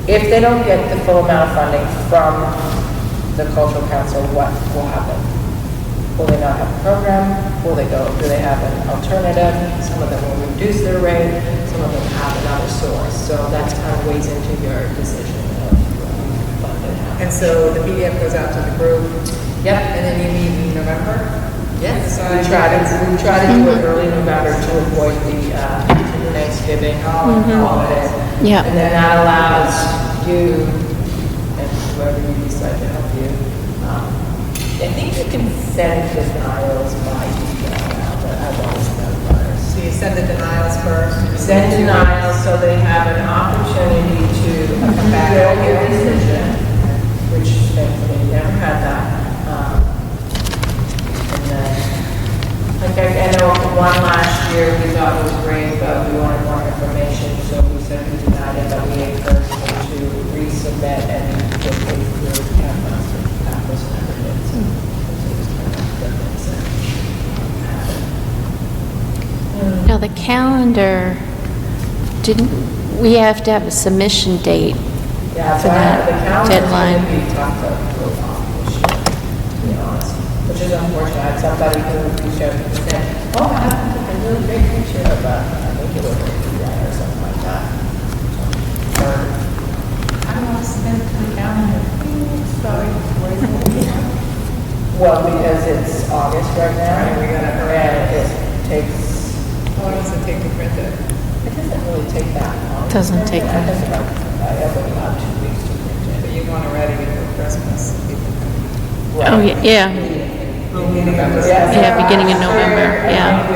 if they don't get the full amount of funding from the cultural council, what will happen? Will they not have a program? Will they go, do they have an alternative? Some of them will reduce their rate, some of them have another source. So that's kind of weighs into your decision of funding. And so the PDF goes out to the group? Yep. And then you meet in November? Yes. We try to do it early November to avoid the Thanksgiving holiday. Yeah. And then that allows you and whoever you decide to help you. I think you can send denials by email now, but I've always done letters. So you send the denials first? Send denials so they have an opportunity to come back appeal your decision, which thankfully we never had that. And then, like I know one last year we thought was great, but we wanted more information, so we said we denied it, but we encouraged them to resubmit and get paid through campus. That was never good. So it was kind of good things. Now, the calendar, didn't, we have to have a submission date Yeah, for so that the calendar's deadline. going to be tough to pull off this year, to be honest, which is unfortunate. I had somebody who reached out and said, oh, I have a really great picture of, I think it was or something like that. Or, I don't want to submit to the calendar. Sorry, where's it? Well, because it's August right now, and it takes, How long does it take to print it? it doesn't really take that long. Doesn't take I that. think I have about 2 weeks to print it. But you want it ready before Christmas. People can- Oh, yeah, Beginning of December. yeah, beginning of November, I yeah. think we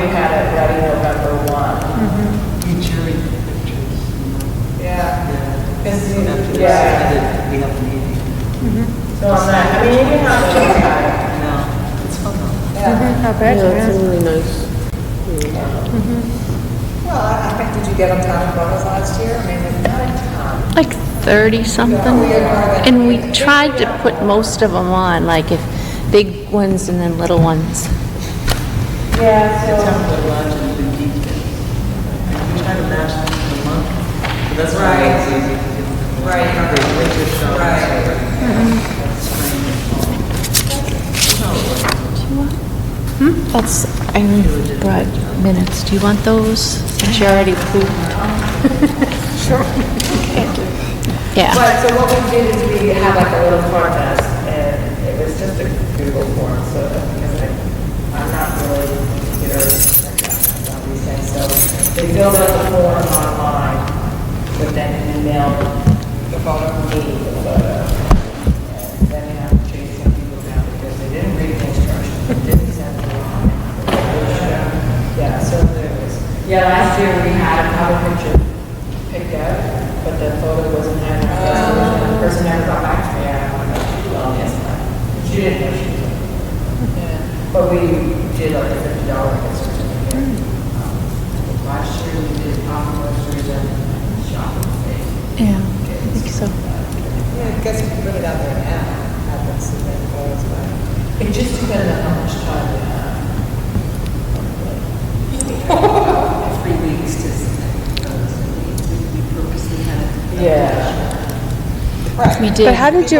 not bad, Yeah, it's a yeah. really nice. Well, I think, did you get a ton of photos last year? I mean, there's not a ton. Like 30-something. And we tried to put most of them on, like if big ones and then little ones. Yeah, It's so, how the lunch and the details. We try to match them to the month, but that's why Right. it's easy to get them. Right. The winter shots. Right. Spring and fall. That's, I brought minutes. Do you want those? Since you already approved. Sure. Yeah. but, so what we did is we had like a little contest, and it was just a Google form, so because I'm not really a computer on these things, so they filled out the form online, but then emailed the photo me, the photo. And then they have to chase some people down because they didn't read the instructions, they didn't send it along. Yeah, so there was, last year we had a cover picture picked out, but the photo wasn't had, the person never got back to me, I don't know, well, yes, she didn't know she was in. Yeah. But we did like a $50 gift certificate. Last year we did pop groceries and shopping space. Yeah, I think so. Yeah, I guess you can put it out there now, have them submit photos, but. It just depends on how much time we have. 3 weeks to, we purposely had it. Yeah. We But did. how did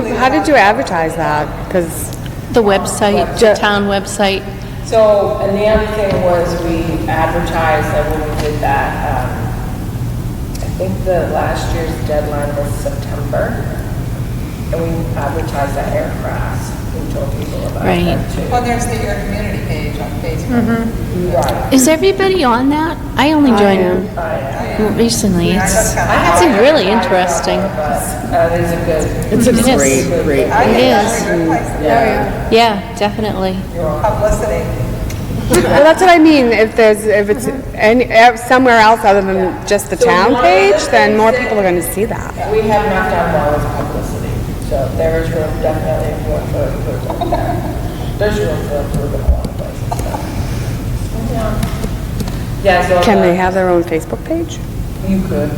you advertise that? Because The website, the town website. So, and the other thing was we advertised that when we did that, I think the last year's deadline was September. And we advertised that aircraft. We told people about Right. that too. Well, there's the Air Community page on Facebook. Right. Is everybody on that? I only joined recently. It's really interesting. But it is a good. It's a It is. great. I think It that's is. a good place to go. Yeah, definitely. Publicity. well, that's what I mean. If it's somewhere else other than just the town page, then more people are going to see that. We have knocked down dollars publicity, so there is room, definitely room for improvement there. There's room for improvement in a lot of places. Yeah, so. Can they have their own Facebook page? You could.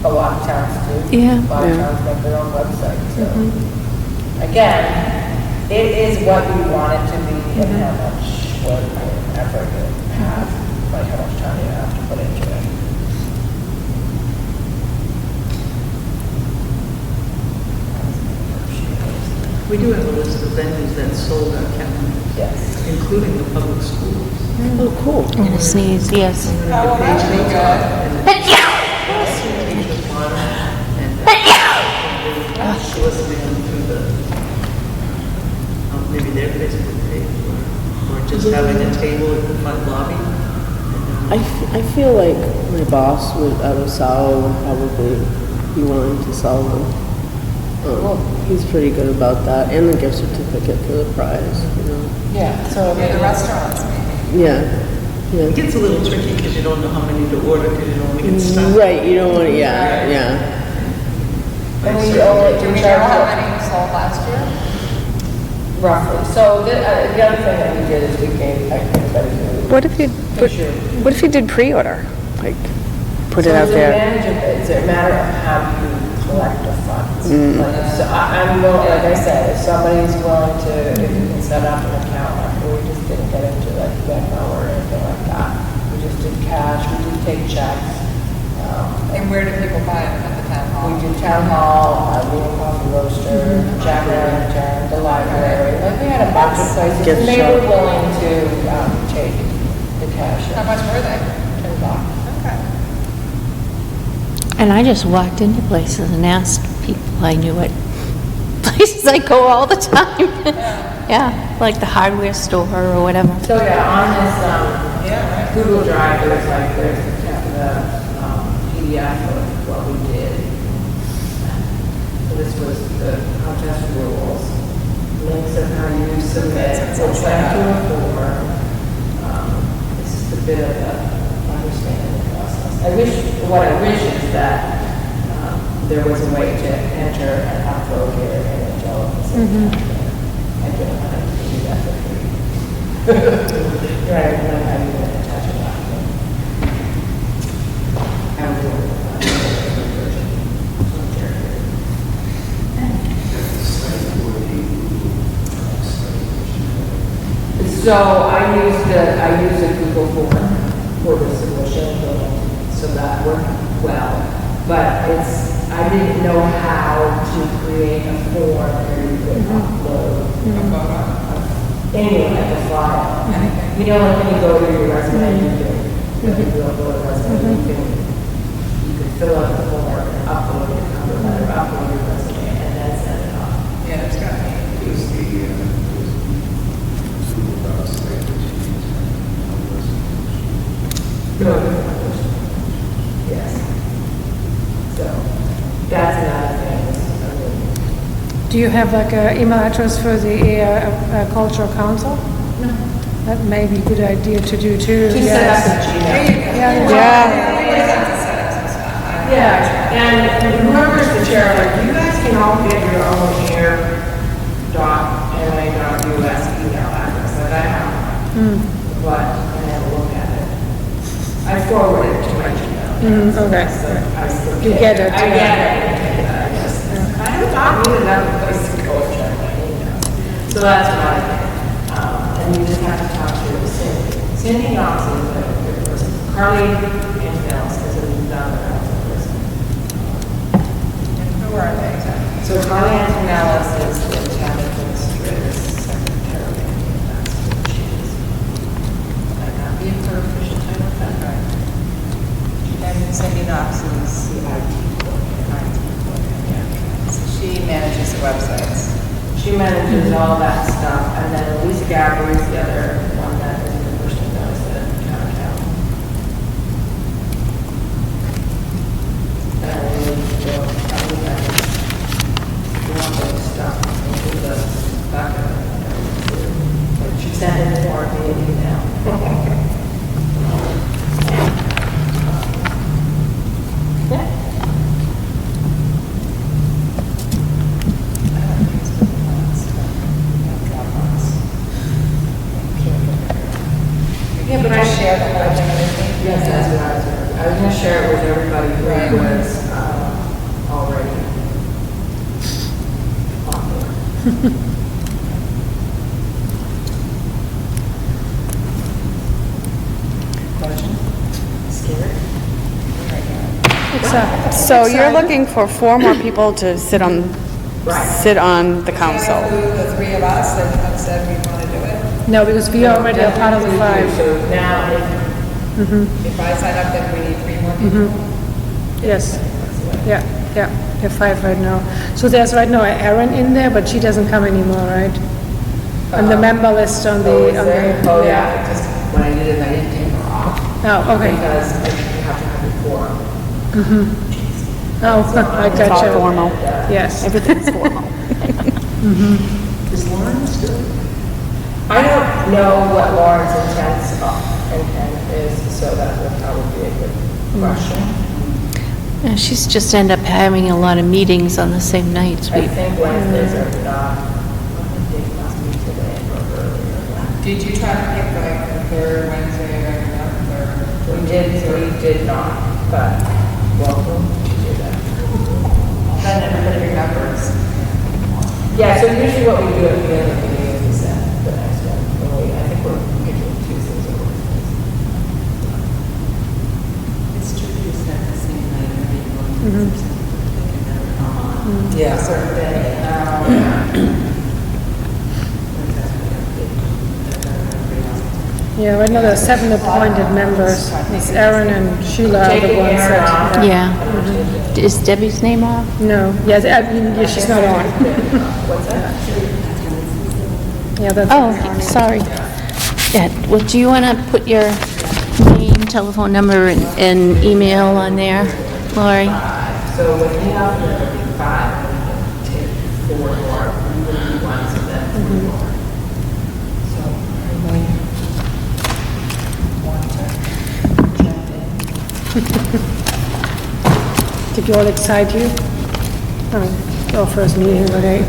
A lot of towns do. Yeah. A lot of towns have their own website, so. Again, it is what we want it to be and how much work and effort you have, like how much time you have to put into it. We do have a list of venues that sold our calendar, Yes. including the public schools. Oh, cool. And a sneeze, yes. And the page goes up, and the teachers want them, and they're soliciting them through the, maybe their Facebook page, or just having a table in the front lobby. I feel like my boss would, out of Sao, would probably be willing to sell them. He's pretty good about that, and the gift certificate for the prize, you know. Yeah, so. Yeah, the restaurants, maybe. Yeah, It gets a little tricky because you don't know how many to order, because you don't want to get stuck. Right, you don't want to, yeah. And we only, Do we we know how charge many sold last year? roughly. So the other thing that we did is we gave everybody who. What if you did pre-order? Like, put it out there. It's a matter of how you collect the funds. Like, so I'm willing, like I said, if somebody's willing to, if you can set up an account, like, we just didn't get into like Venmo or anything like that. We just did cash, we did take checks. And where do people buy them at the town hall? We did town hall, Little Coffee Roaster, Jack Lantern, the library, like we had a bunch of places. Gift And they shop. were willing to take the cash. How much were they? $10. Okay. And I just walked into places and asked people I knew at places I go all the time. Yeah, like the hardware store or whatever. So yeah, on this Yeah, right. Google Drive, there's the PDF of what we did. So this was the contest rules, links of how you submit, which went to a form. This is a bit of a understanding the process. What I wish is that there was a way to enter and upload your image all at the same time. I don't know how to do that for free. Right, and then I'm going to touch it up. I'm doing So I use a Google form for the submission, so that worked well. But I didn't know how to create a form where you could upload any like a file. You know, like when you go to your resume, you upload a resume, you can fill out the form, upload your cover letter, upload your resume, and then send it off. Yeah, there's got to be. Yes. So, that's another thing. Do you have like an email address for the Cultural Council? No. That may be a good idea to do too. To set up yes. a Gmail. Yeah. And whoever's the chair, like, you guys can all get your own air.la.us email address, like I have. But I never look at it. I forward it to my Gmail. Okay. I still You get it, I yeah. get it. I haven't thought we need another place to go and check my emails. So that's what I did. And you just have to talk to Cindy. Cindy Knox is a good person. Carly Antonellis is another excellent person. Who are they exactly? So Carly Antonellis is the town administrator secretary. That's what she is. Might not be her official title, but right. And Cindy Knox is the IT coordinator. Yeah. So she manages the websites. She manages all that stuff, and then Lisa Gabber is the other one that is the person that does the town. And we want those stuff into the bucket. But she sent it for me email. Yeah, but I share the whole thing with me. Yes, that's what I was doing. I was going to share it with everybody who was already on board. Question? Scared? So you're looking for 4 more people to sit on the council. Can't include the three of us that have said we want to do it. No, because we already are part of the 5. So now, If I sign up, then we need 3 more people. Yes. Yeah, yeah. We have 5 right now. So there's right now Erin in there, but she doesn't come anymore, right? On the member list on the. is there? Oh, yeah, just when I did it, I didn't take her off. Oh, okay. Because you have to have a quorum. Oh, I It's all gotcha. formal. Yes. Everything's formal. Is Lauren still? I don't know what Lauren's intent is, so that would probably be a good question. Yeah, she's just end up having a lot of meetings on the same nights. I think Wednesdays are not, I think they must be today or earlier. Did you try to pick like the third Wednesday every month or? We did not, but welcome to do that. Then everybody remembers. Yeah, so usually what we do at the end of the meeting is we set the next one. I think we're picking Tuesdays or Wednesdays. It's true, you said the same night every month. Yeah. Certain day. Yeah, right now there are 7 appointed members. It's Erin and Sheila are the ones that. Yeah. Is Debbie's name off? No, yes, I mean, yeah, she's not on. What's that? Yeah, that's. Oh, sorry. Yeah, well, do you want to put your name, telephone number, and email on there, Lori? So when we have the 5, we can take 4 more, we will do 1, so then 3 more. So, anybody want to jump in? Did you all excite you? Oh, our first meeting, okay.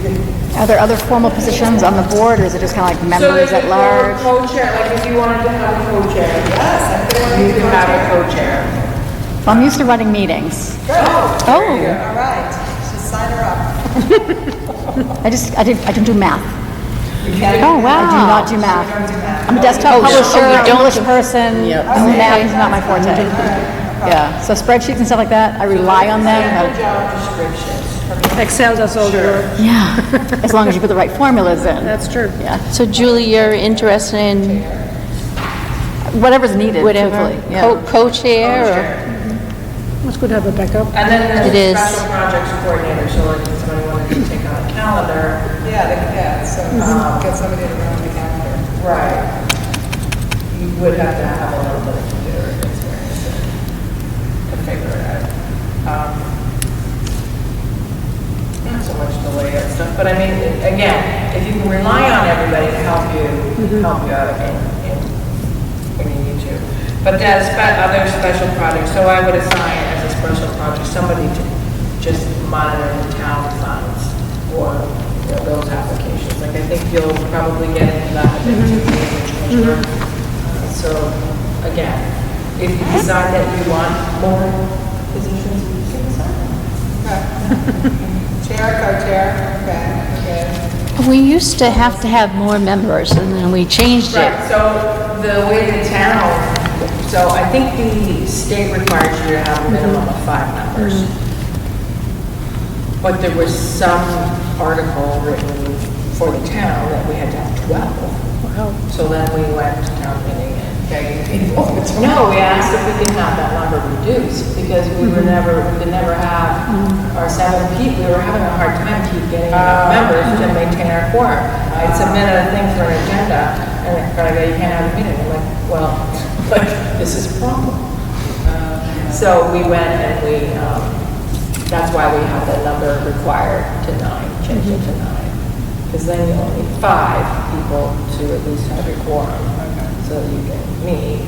Are there other formal positions on the board, or is it just kind of like So members at large? Co-chair, like if you wanted to have a co-chair. Yes, you can have a co-chair. Well, I'm used to running meetings. Oh, Oh, all right. Just sign her up. I don't do math. Oh, wow. I do not do math. I'm a desktop publisher, English person. Yep. Math is not my forte. Yeah, so spreadsheets and stuff like that, I rely on them. Job descriptions. Excel does all the work. Yeah, as long as you put the right formulas in. That's true. Yeah, So Julie, you're interested in whatever's needed, whatever, truthfully. Yeah. co-chair or? It's good to have a backup. And then It there's is. a special projects coordinator, so like if somebody wanted to take on a calendar. So get somebody to run the calendar. Right. You would have to have a little bit of computer experience to figure it out. Not so much the layout stuff, but I mean, again, if you can rely on everybody to help you out when you need to. But there's other special projects, so I would assign as a special project somebody to just monitor the town funds or those applications. Like I think you'll probably get into that a bit too, the So again, if you decide that you want more positions, you can decide. Chair, co-chair, okay. We used to have more members, and then we changed Right, it. so the way the town, so I think the state requires you to have a minimum of 5 members. But there was some article written for the town that we had to have 12. Wow. So then we went to town meeting and begging people. No, we asked if we could have that number reduced, because we could never have our 7 people, we were having a hard time getting enough members to maintain our quorum. I'd submitted a thing for an agenda, and they're gonna go, you can't have a meeting. I'm like, well, like, this is a problem. So we went and we, that's why we have the number required to 9, change it to 9. Because then you only need 5 people to at least have a quorum, so you can meet.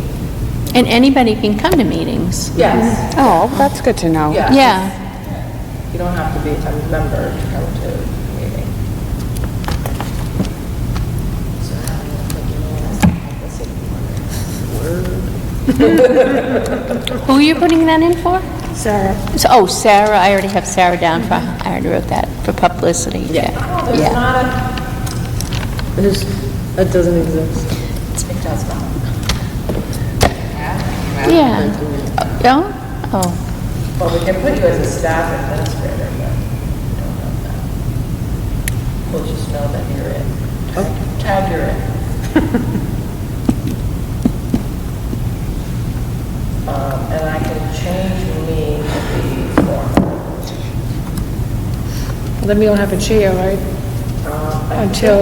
And anybody can come to meetings. Yes, Oh, that's good to know. yes. Yeah. You don't have to be a member to come to a meeting. So how do you think you want Who are you putting that in for? Sarah. Oh, Sarah, I already have Sarah down for, I already wrote that, for publicity. Yeah. Oh, there's Yeah. not a, It doesn't exist. it does not. Yeah. Oh? Oh. Well, we can put you as a staff administrator, but we don't have that. We'll just know that you're in. Tag you're in. And I can change me to be formal. Then we don't have a chair, right? I Until,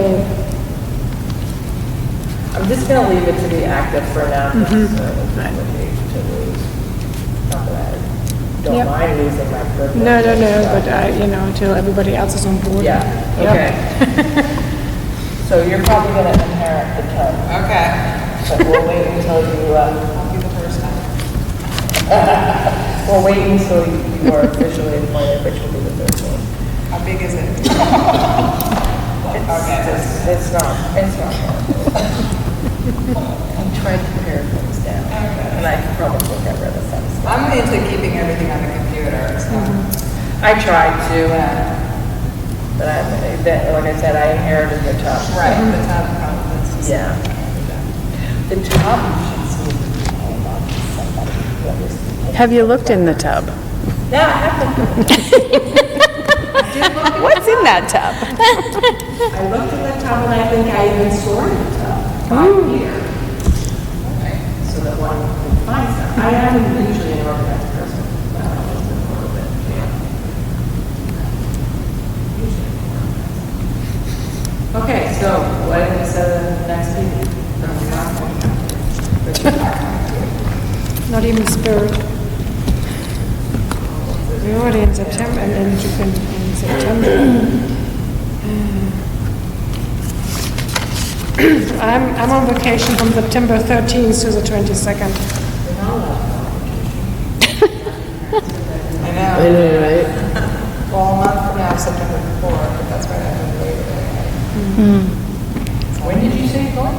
I'm just gonna leave it to be active for now, because it would be to lose. Not that I don't Yep. mind losing my privilege. no, but until everybody else is on board. Yeah, okay. So you're probably gonna inherit the tub, Okay. but we'll wait until you, I'll be the first time. we'll wait until you are officially appointed, which will be the 13th. How big is it? It's not hard. I tried to pare things down, and I probably will get rid of some stuff. I'm into keeping everything on the computer, so. I tried to, but like I said, I inherited the tub. Right, the top problem, that's just. Yeah. The tub should see somebody who understands. Have you looked in the tub? Yeah, I have to. What's in that tub? I looked in the tub, and I think I even stored the tub right here. So that one can find stuff. I am usually an organized person, but I was a little bit, Okay, so why don't we set the next meeting? Not even spirit. We're already in September, and then you can, in September. I'm on vacation from September 13th to the 22nd. I know. I know, right? Well, a month from now, September 4th, but that's right after When did you say you're going?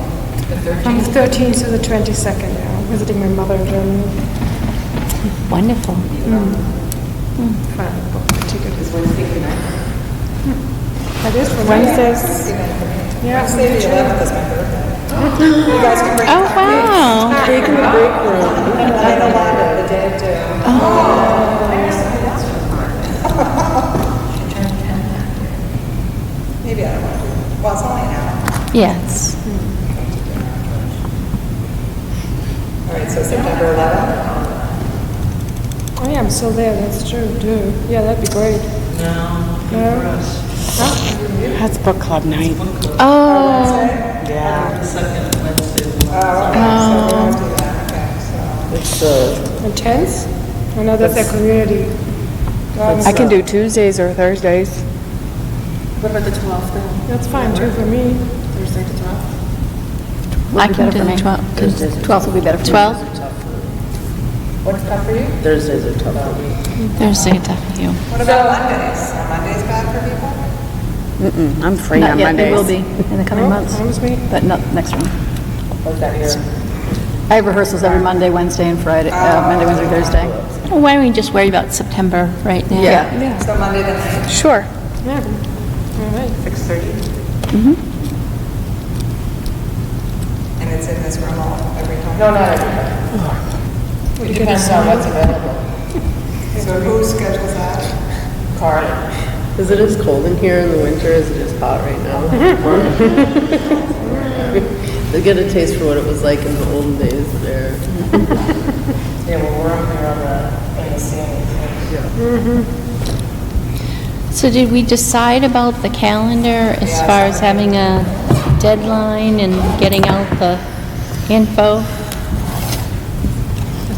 The From the 13th? 13th to the 22nd, yeah, I'm visiting my mother in Germany. Wonderful. Fine, book the ticket. Is Wednesday good night? That is for Wednesdays. Yeah, Wednesday the 11th is my birthday. You guys can bring Oh, wow. Take in the break room. 9/11, the day of doom. Maybe I don't want to do it. Well, it's only an hour. Yes. All right, so September 11th. Oh yeah, I'm still there, that's true, too. Yeah, that'd be great. No, for us. That's book club night. Oh, Yeah. The second Wednesday. Oh, okay, so we don't do that, okay, so. It's, Intense? I know that's their community. I can do Tuesdays or Thursdays. What about the 12th then? That's fine too for me. Thursday the 12th? I can do the 12th. 12th will be better for me. 12th? What's tough for you? Thursdays are tough for me. Thursday, tough for you. What about Mondays? Are Mondays bad for people? I'm free Not on yet, Mondays. it will be in the coming months, Promise me. but not next one. Was that your? I have rehearsals every Monday, Wednesday, and Friday, Monday, Wednesday, Thursday. Well, why don't we just worry about September right now? Yeah. So Monday the 9th? Sure. Yeah. All right. 6:30? And it's in this room every time? No, not everybody. It depends on what's available. So who schedules that? Carly. Is it as cold in here in the winter as it is hot right now? They get a taste for what it was like in the olden days there. Yeah, well, we're up here on in the ceiling. So did we decide about the calendar as far as having a deadline and getting out the info? I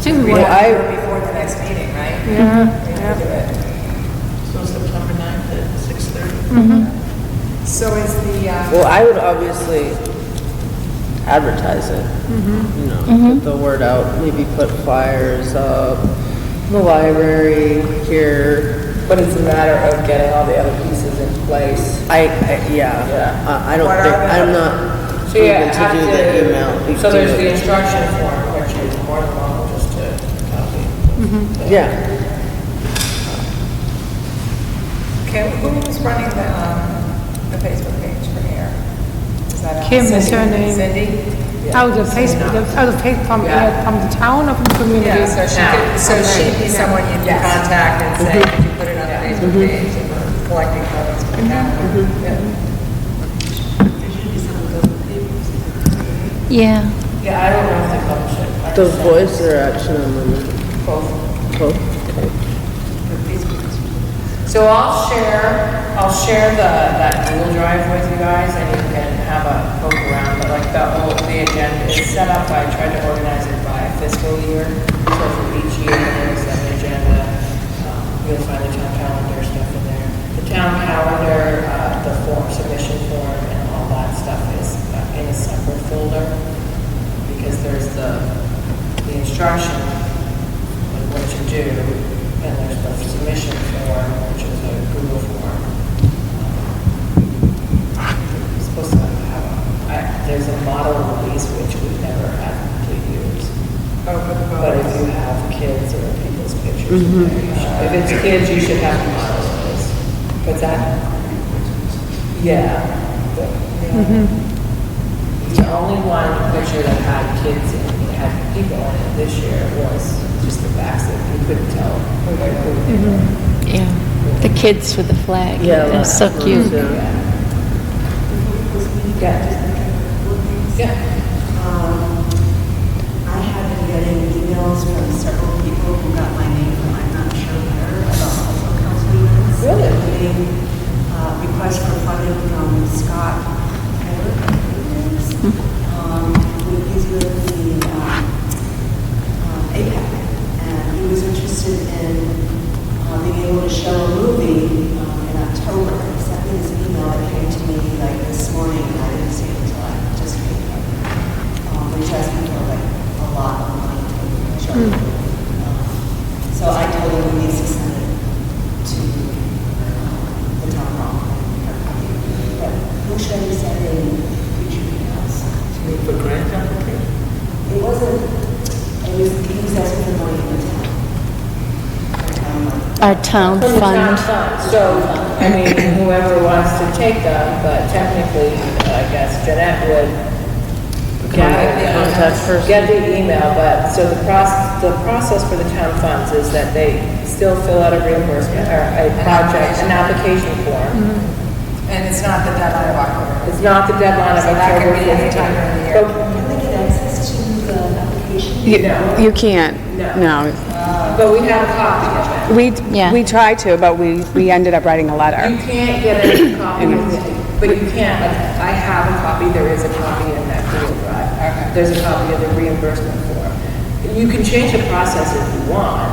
think we Well, want before the next meeting, right? Yeah. Do it. So September 9th at 6:30. So is the, Well, I would obviously advertise it, you know, put the word out, maybe put flyers up, in the library, here. But it's a matter of getting all the other pieces in place. I don't What think, are the- I'm not So you even to have do the email. We So do there's it. the instruction form, which is more than welcome just to copy. Yeah, okay, who's running the Facebook page for here? Is that Kim is Cindy? her name. Cindy? out of Facebook, from the town or from the community. Yeah, so she'd be someone you'd contact and say, could you put it on the Facebook page and we're collecting photos for the calendar? Yeah. Yeah, I don't know if they publish it. I the just- voice or action on the Both. both? Okay. So I'll share that Google Drive with you guys, and you can have a poke around, but like the agenda is set up, I tried to organize it by fiscal year, so for each year, there's an agenda, you'll find the town calendar stuff in there. The town calendar, the form, submission form, and all that stuff is in a separate folder, because there's the instruction, like what to do, and there's the submission form, which is a Google form. It's supposed to there's a model release which we never have to use. But if you have kids or people's pictures in there, you should- if it's kids, you should have the model release. What's that? Yeah. The only one picture that had kids in, it had people in it this year was just the backs that you couldn't tell who they were. Yeah. The kids with the flag. Yeah, They're so that's cute. yeah. Yeah. I have been getting emails from several people who got my name from I'm not sure where about also council units. Really? Including request for funding from Scott Taylor, he's with the APEC, and he was interested in being able to show a movie in October. He sent me this email that came to me like this morning, and I didn't see it until I just picked it up. Which has been for like a lot of money to show. So I told him he needs to send it to the town hall. But who should I send Our town From the town fund. fund. So, I mean, whoever wants to take them, but technically, I guess Jeanette would get the email, but, so the process for the town funds is that they still fill out a reimbursement, or a project, an application form. And it's not the deadline of October. It's not the deadline of So that October could be any time 15th. of the year. Can they get access to the application? You can't, no. But we have a copy of it. Yeah. We tried to, but we ended up writing a letter. You can't get a copy of it, but you can't, like, I have a copy, there is a copy in that Google Drive. There's a copy of the reimbursement form. You can change the process if you want.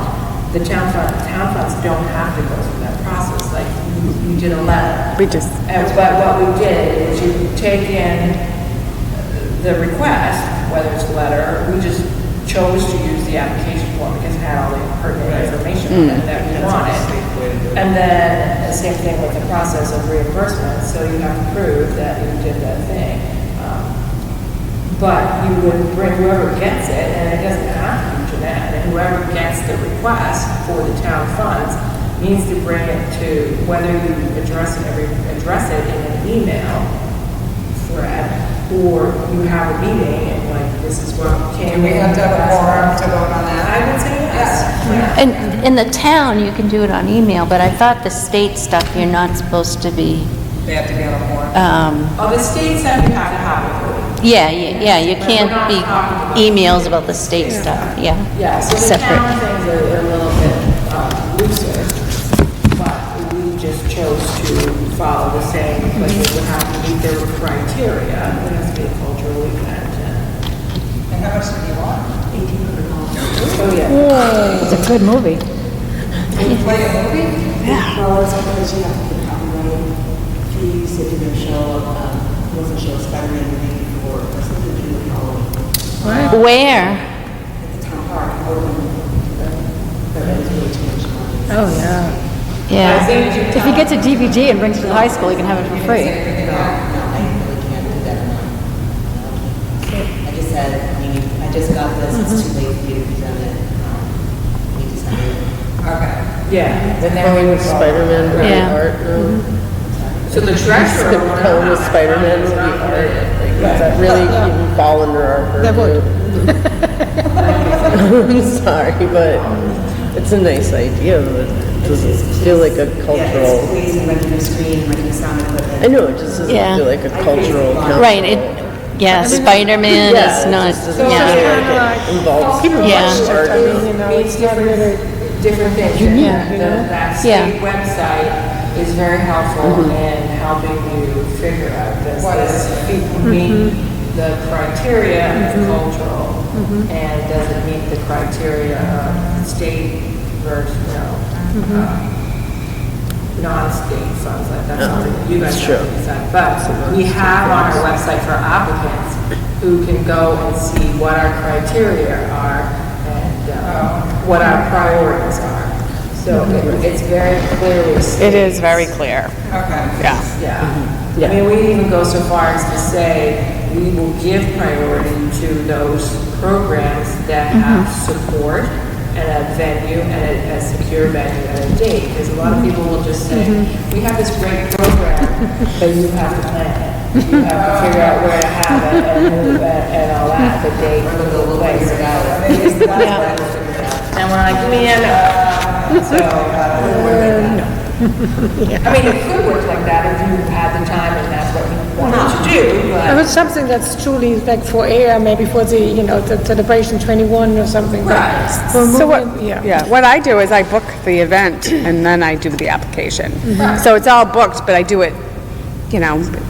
The town funds don't have to go through that process, like, you did a letter. We just, But what we did is you take in the request, whether it's a letter, we just chose to use the application form because it had all the pertinent information on it that we wanted. And then the same thing with the process of reimbursement, so you have to prove that you did that thing. But you would bring whoever gets it, and it doesn't have to be Jeanette, and whoever gets the request for the town funds needs to bring it to, whether you address it in an email thread, or you have a meeting and like, this is what came in. We have to have a forum to vote on that. I would say yes. Yeah. And in the town, you can do it on email, but I thought the state stuff, you're not supposed to be, They have to be on a forum. Oh, the state said you have to have it. yeah, you can't be emails about the state stuff, yeah. Yeah, so the Separate. town things are a little bit looser, but we just chose to follow the same, but they would have to meet their criteria. It has to be a cultural event. And how much do you want? Oh, yeah. It's a good movie. Play a movie? Well, it's because you have to get copyright fees if you're going to show, wasn't show Spider-Man movie or something to do with Halloween. Where? At the town park, that is really too much money. Oh, yeah. Yeah. If he gets a DVD and brings it to the high school, he can have it for free. No, I really can't do that. I just said, I mean, I just got this, it's too late for you to present it. You just have to. Okay. Yeah. Then Calling with Spider-Man would be Yeah. art now. So the treasurer. Calling with Spider-Man would be art. Like, does that really even fall under our purview? I'm sorry, but it's a nice idea, but it doesn't feel like a Yeah, cultural. it's ways of renting a screen, renting sound equipment. I know, it just doesn't Yeah. feel like a cultural. Right, Spider-Man Yeah, is it not, just doesn't yeah. feel like it involves Yeah. much art. Means different things. That Yeah. state website is very helpful in helping you figure out, does this meet the criteria of cultural? And does it meet the criteria of state versus, non-state funds? Like that's something that you guys have to decide. But we have on our website for applicants who can go and see what our criteria are and what our priorities are. So it's very clearly stated. it is very clear, Okay. yeah. Yeah. I mean, we even go so far as to say we will give priority to those programs that have support and a venue and a secure venue and a date. Because a lot of people will just say, we have this great program, but you have to plan it. You have to figure out where to have it and all that, the date, the place. And we're like, I mean, it could work like that if you had the time and that's what you wanted to do, If but. it's something that's truly like for air, maybe for the, the celebration 21 or something. Right. For So movie, what, yeah. what I do is I book the event and then I do the application. So it's all booked, but I do it,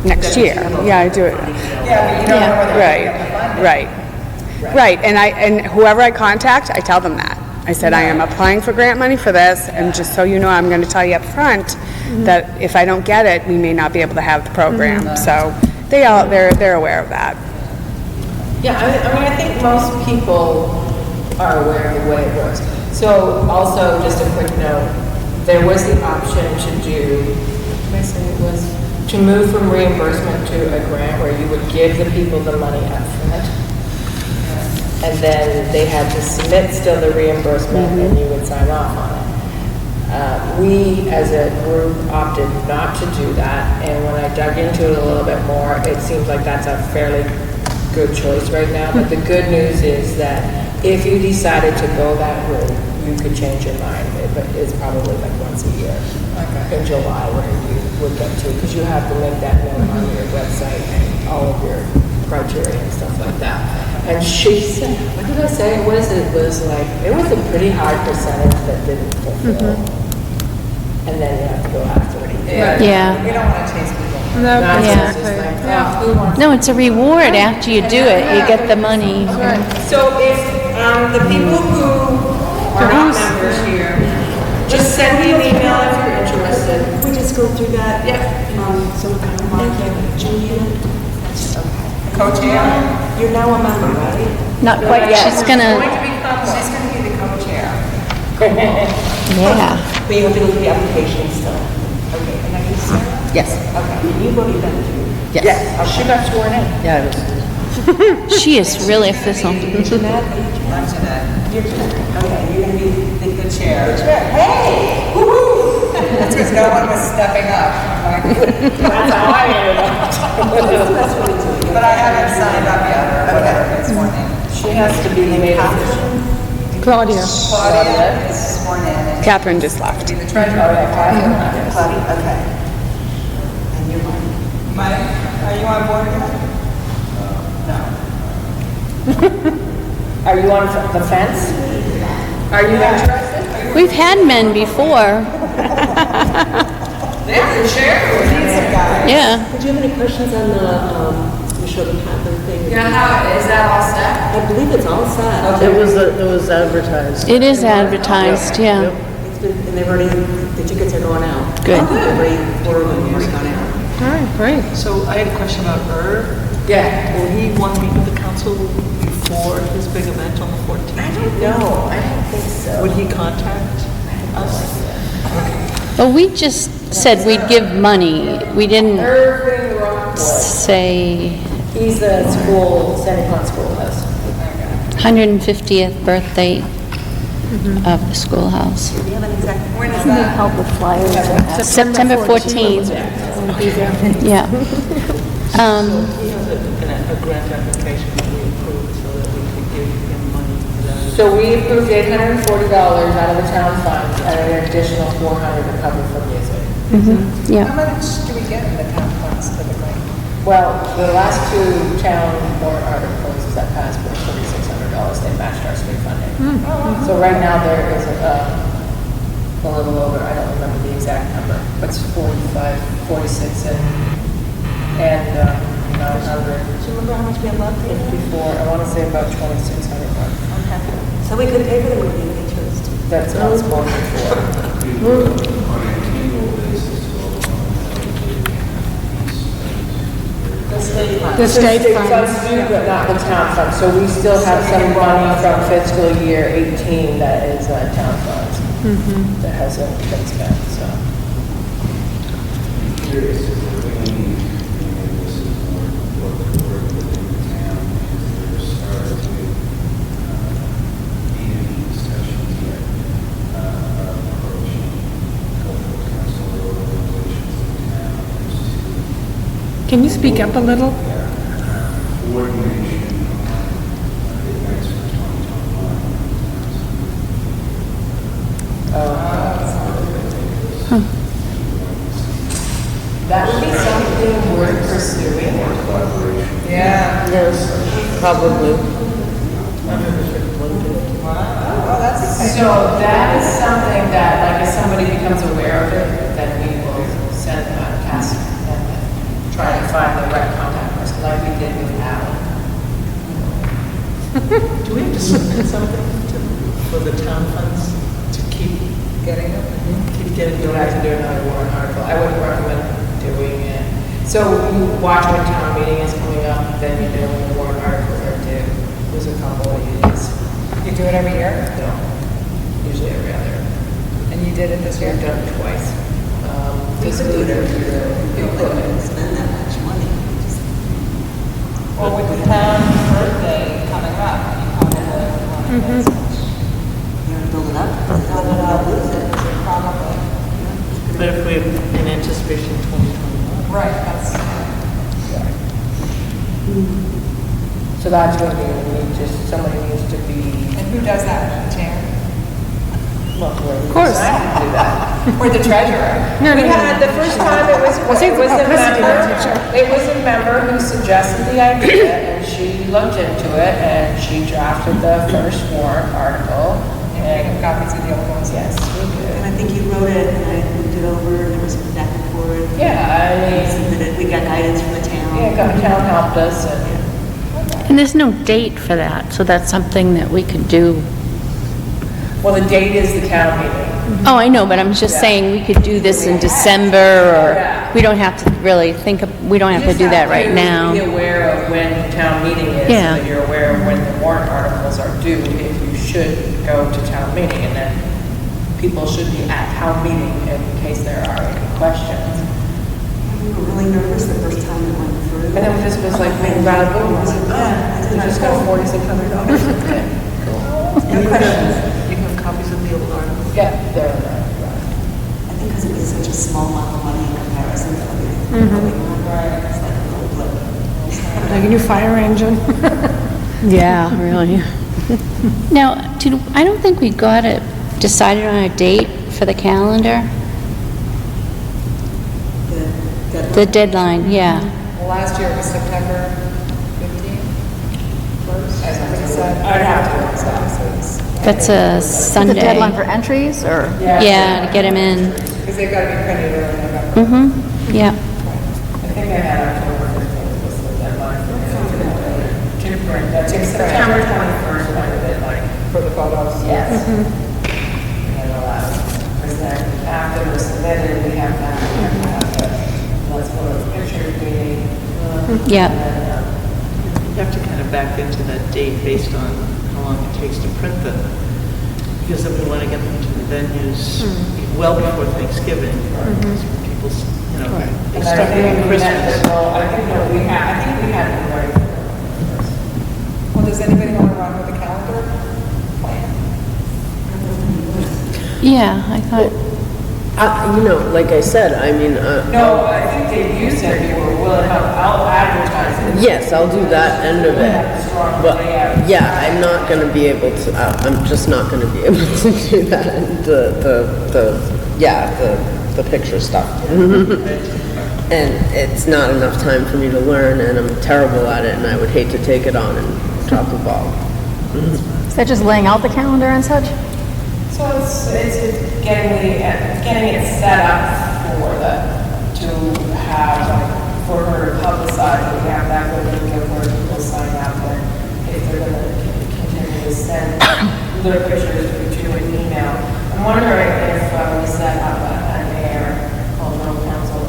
next year. Yeah, I do it. Yeah, but you don't know whether Right. And whoever I contact, I tell them that. I said, I am applying for grant money for this, and just so you know, I'm gonna tell you up front that if I don't get it, we may not be able to have the program. So they're aware of that. Yeah, I mean, I think most people are aware of the way it works. So also, just a quick note, there was the option to do, what did I say it was? To move from reimbursement to a grant where you would give the people the money up front. And then they had to submit still the reimbursement and you would sign off on it. We, as a group, opted not to do that, and when I dug into it a little bit more, it seems like that's a fairly good choice right now. But the good news is that if you decided to go that route, you could change your mind. But it's probably like once a year, in July, where you would get to, because you have to make that note on your website and all of your criteria and stuff like that. And she said, what did I say? It was like, it was a pretty high percentage that didn't fulfill. And then you have to go after it. Yeah. We don't want to chase people. No, Yeah. No, it's a reward after you do it. You get the money. So if the people who are not members here, just send me an email if you're interested. We just go through that. Yep. So, thank you. Julia, Co-chair. you're now a member, right? Not quite yet. She's She's gonna, going to be the co-chair. yeah. But you have to go through the application still. Okay, and I can Sarah? Yes. Okay, you've already been through. Yes. She got sworn in. Yeah, I was. She is really official. Jeanette? Not Jeanette. You're Jeanette. Okay, you're going to be The chair. Hey! Woo-hoo! That's because no one was stepping up. That's how I ended up. But I haven't signed up yet, or whatever, it's sworn in. She has to be made official. Claudia. Claudia is sworn in. And Catherine just left. be the treasurer. Claudia, okay. And you're Mike. Mike, are you on board yet? Are you on the fence? Are you interested? We've had men before. They're the chair. We need some guys. Yeah. Did you have any questions on the Michelle Catherine thing? Yeah, how, is that all set? I believe it's all set. It was advertised. It is advertised, yeah. It's been, and they've already, the tickets are going out. Good. They've already, 4 of them have already gone out. All right, great. So I had a question about Irv. Yeah. Will he want to meet with the council before his big event on the 14th? I don't know. I don't think so. Would he contact us? Well, we just said we'd give money. We didn't Irving Rockwood. say He's the school, Santa Clara schoolhouse. 150th birthday of the schoolhouse. Do you have an exact? When is that? Help with flyers. September 14th. Yeah. He has a grant application that we approved so that we could give him money for that. So we approved $840 out of the town fund and an additional $400 to cover for music. Yeah. How much do we get in the town funds typically? Well, the last 2 town warrant articles that passed were $3,600. They matched our state funding. So right now there is a little over, I don't remember the exact number, but it's 45, 46 and 900. Do you remember how much we have left? Before, I want to say about 2,600 bucks. Okay. So we could pay for the movie if we chose to. That's not spoken for. The state funds funds. do, but not the town funds. So we still have some money from fiscal year 18 that is town funds. That hasn't been spent, so. Curious if we're doing, this is more what the work within the town, is there started to be any discussions yet about approaching cultural council organizations in town as Can you speak up a little? to coordination on events for 2021? That would be something worth pursuing. Yeah. Yes, probably. Oh, that's exciting. So that is something that, like, if somebody becomes aware of it, then we will send them a task and try to find the right contact person, like we did with Alan. Do we have to submit something for the town funds to keep Getting it? getting You don't have to do another warrant article. I wouldn't recommend doing it. So you watch when town meeting is coming up, then you know when the warrant articles are due. There's a couple of these. You do it every year? No, usually every other. And you did it this year? I've done it twice. We could do it every year. You could. Spend that much money. Well, with the town birthday coming up, you probably want to You want to build it up? Because it's not going to lose it. probably But if we're in anticipation of 2021. Right, that's, So that's what we need, just somebody needs to be, and who does that, the chair? well, of course. do that. Or the treasurer? We had, the first time it was a member who suggested the idea, and she looked into it, and she drafted the first warrant article. And we have copies of the old ones. Yes, we And I did. think you wrote it, and I looked it over, there was some back and forth. Yeah, I mean, Submitted, we got guidance from the town. yeah, town helped us, and And there's no date for that, so that's something that we could do. well, the date is the town meeting. Oh, I know, but I'm just saying we could do this in December, or we don't have to really think of, we don't have to do that right now. Be aware of when the town meeting is, so Yeah. that you're aware of when the warrant articles are due, if you should go to town meeting, and then people should be at town meeting in case there are any questions. We were really nervous the first time it went through. And then this was like, rather boom, I said, Yeah. we just got $4,600. Any questions? You have copies of the old article? Yeah, there, I think because it was such a small amount of money in comparison to everything going on. It's like a little blip. Like a new fire engine. Yeah, really. Now, I don't think we got it decided on a date for the calendar. The deadline, yeah. Well, last year it was September 15th. First, as I said. I'd have to look at this. That's a The Sunday. deadline for entries, or? Yeah, to get them in. Because they've got to be printed early November. Mm-hmm, yeah. I think I had October 15th was the deadline for to print. That's September 21st, was the deadline. For the photos. Yes. And then because then after we're submitted, we have to have the, let's go to the picture meeting. Yeah. You have to kind of back into that date based on how long it takes to print them. Because if we want to get them to the venues well before Thanksgiving, because people, you know, they And start I think making we had Christmas. to go, I think that we had to be ready for it. Well, does anybody want to run with the calendar plan? Yeah, I thought, Like I said, I mean, No, I think that you said you were willing, I'll advertise it. yes, I'll do that end of it. But, yeah, I'm not gonna be able to, I'm just not gonna be able to do that, the picture stuff. And it's not enough time for me to learn, and I'm terrible at it, and I would hate to take it on and drop the ball. Is that just laying out the calendar and such? So it's getting it set up to have, like, for her to publicize, we have that with where people sign up, and if they're gonna continue to send their pictures to an email. I'm wondering if we set up an Ayer called Borough Council,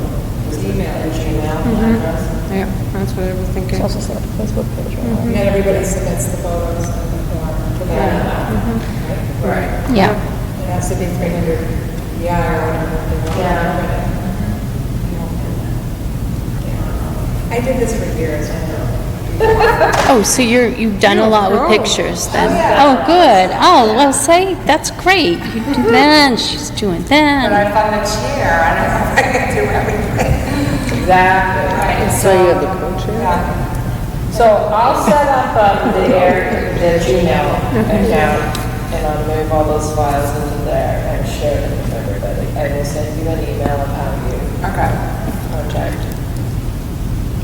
was email and Gmail address. Yeah, that's what I was thinking. Also set up a Facebook page, right? And then everybody submits the photos and the form to that. Right. yeah. It has to be 300 or whatever. Yeah. I did this for years, I know. Oh, so you've done a lot with pictures then? yeah. Oh, good. Oh, well, say, that's great. You do that, she's doing But that. I'm on the chair, I don't know if I can do everything. Exactly. Right. So you have the co-chair? So I'll set up the Gmail account, and I'll move all those files into there and share them with everybody. I will send you an email of how you contact.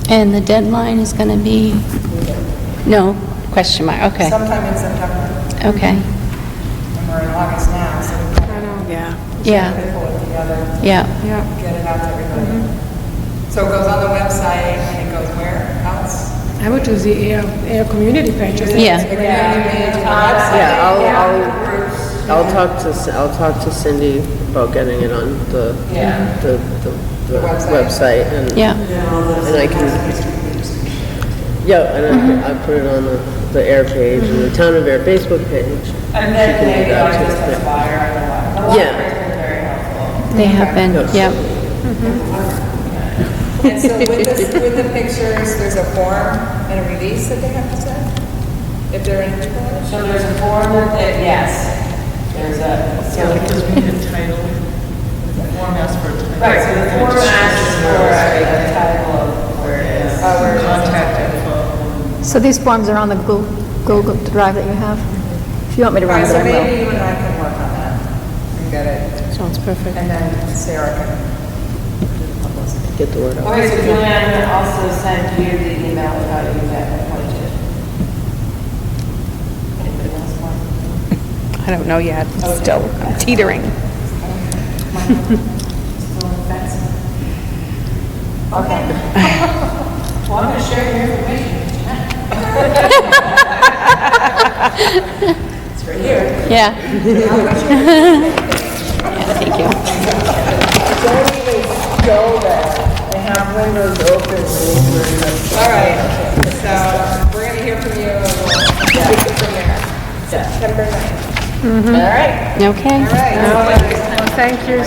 And the deadline is gonna be, no, question mark, okay, Sometime in September, okay, and we're in August now, so we've got to yeah, pull it together, yeah. get it out to everybody. So it goes on the website, and it goes where else? I would use the Air community page. Yeah. The community page on the website. Yeah, I'll talk to Cindy about getting it on the website and. Yeah, And I can, I put it on the Air page and the Town of Air Facebook page. And then She can do maybe that I'll too. just a flyer on the web. Yeah. It's been very helpful. they have been, yep. And so with the pictures, there's a form and a release that they have to send? If they're in Chicago? So there's a form that, yes, there's a, so Yeah, because we need a title. form asks for a title. Right, so the form asks for a title of where it is. Contact info. So these forms are on the Google Drive that you have? If you want me to run Right, it, so I will. maybe you and I can work on that and get it, Sounds perfect. and then Sarah can. Get the word out. Okay, so Julianne also sent you the email of how you get appointed. Anybody else want? I don't know yet. Still I'm teetering. Still on the fence? Okay. Well, I'm going to share your information. It's right here. Yeah. Thank you. Don't even show that. They have windows open. All right, so we're going to hear from you, and we'll take it from there. September 9th. Okay. All right. Thank you.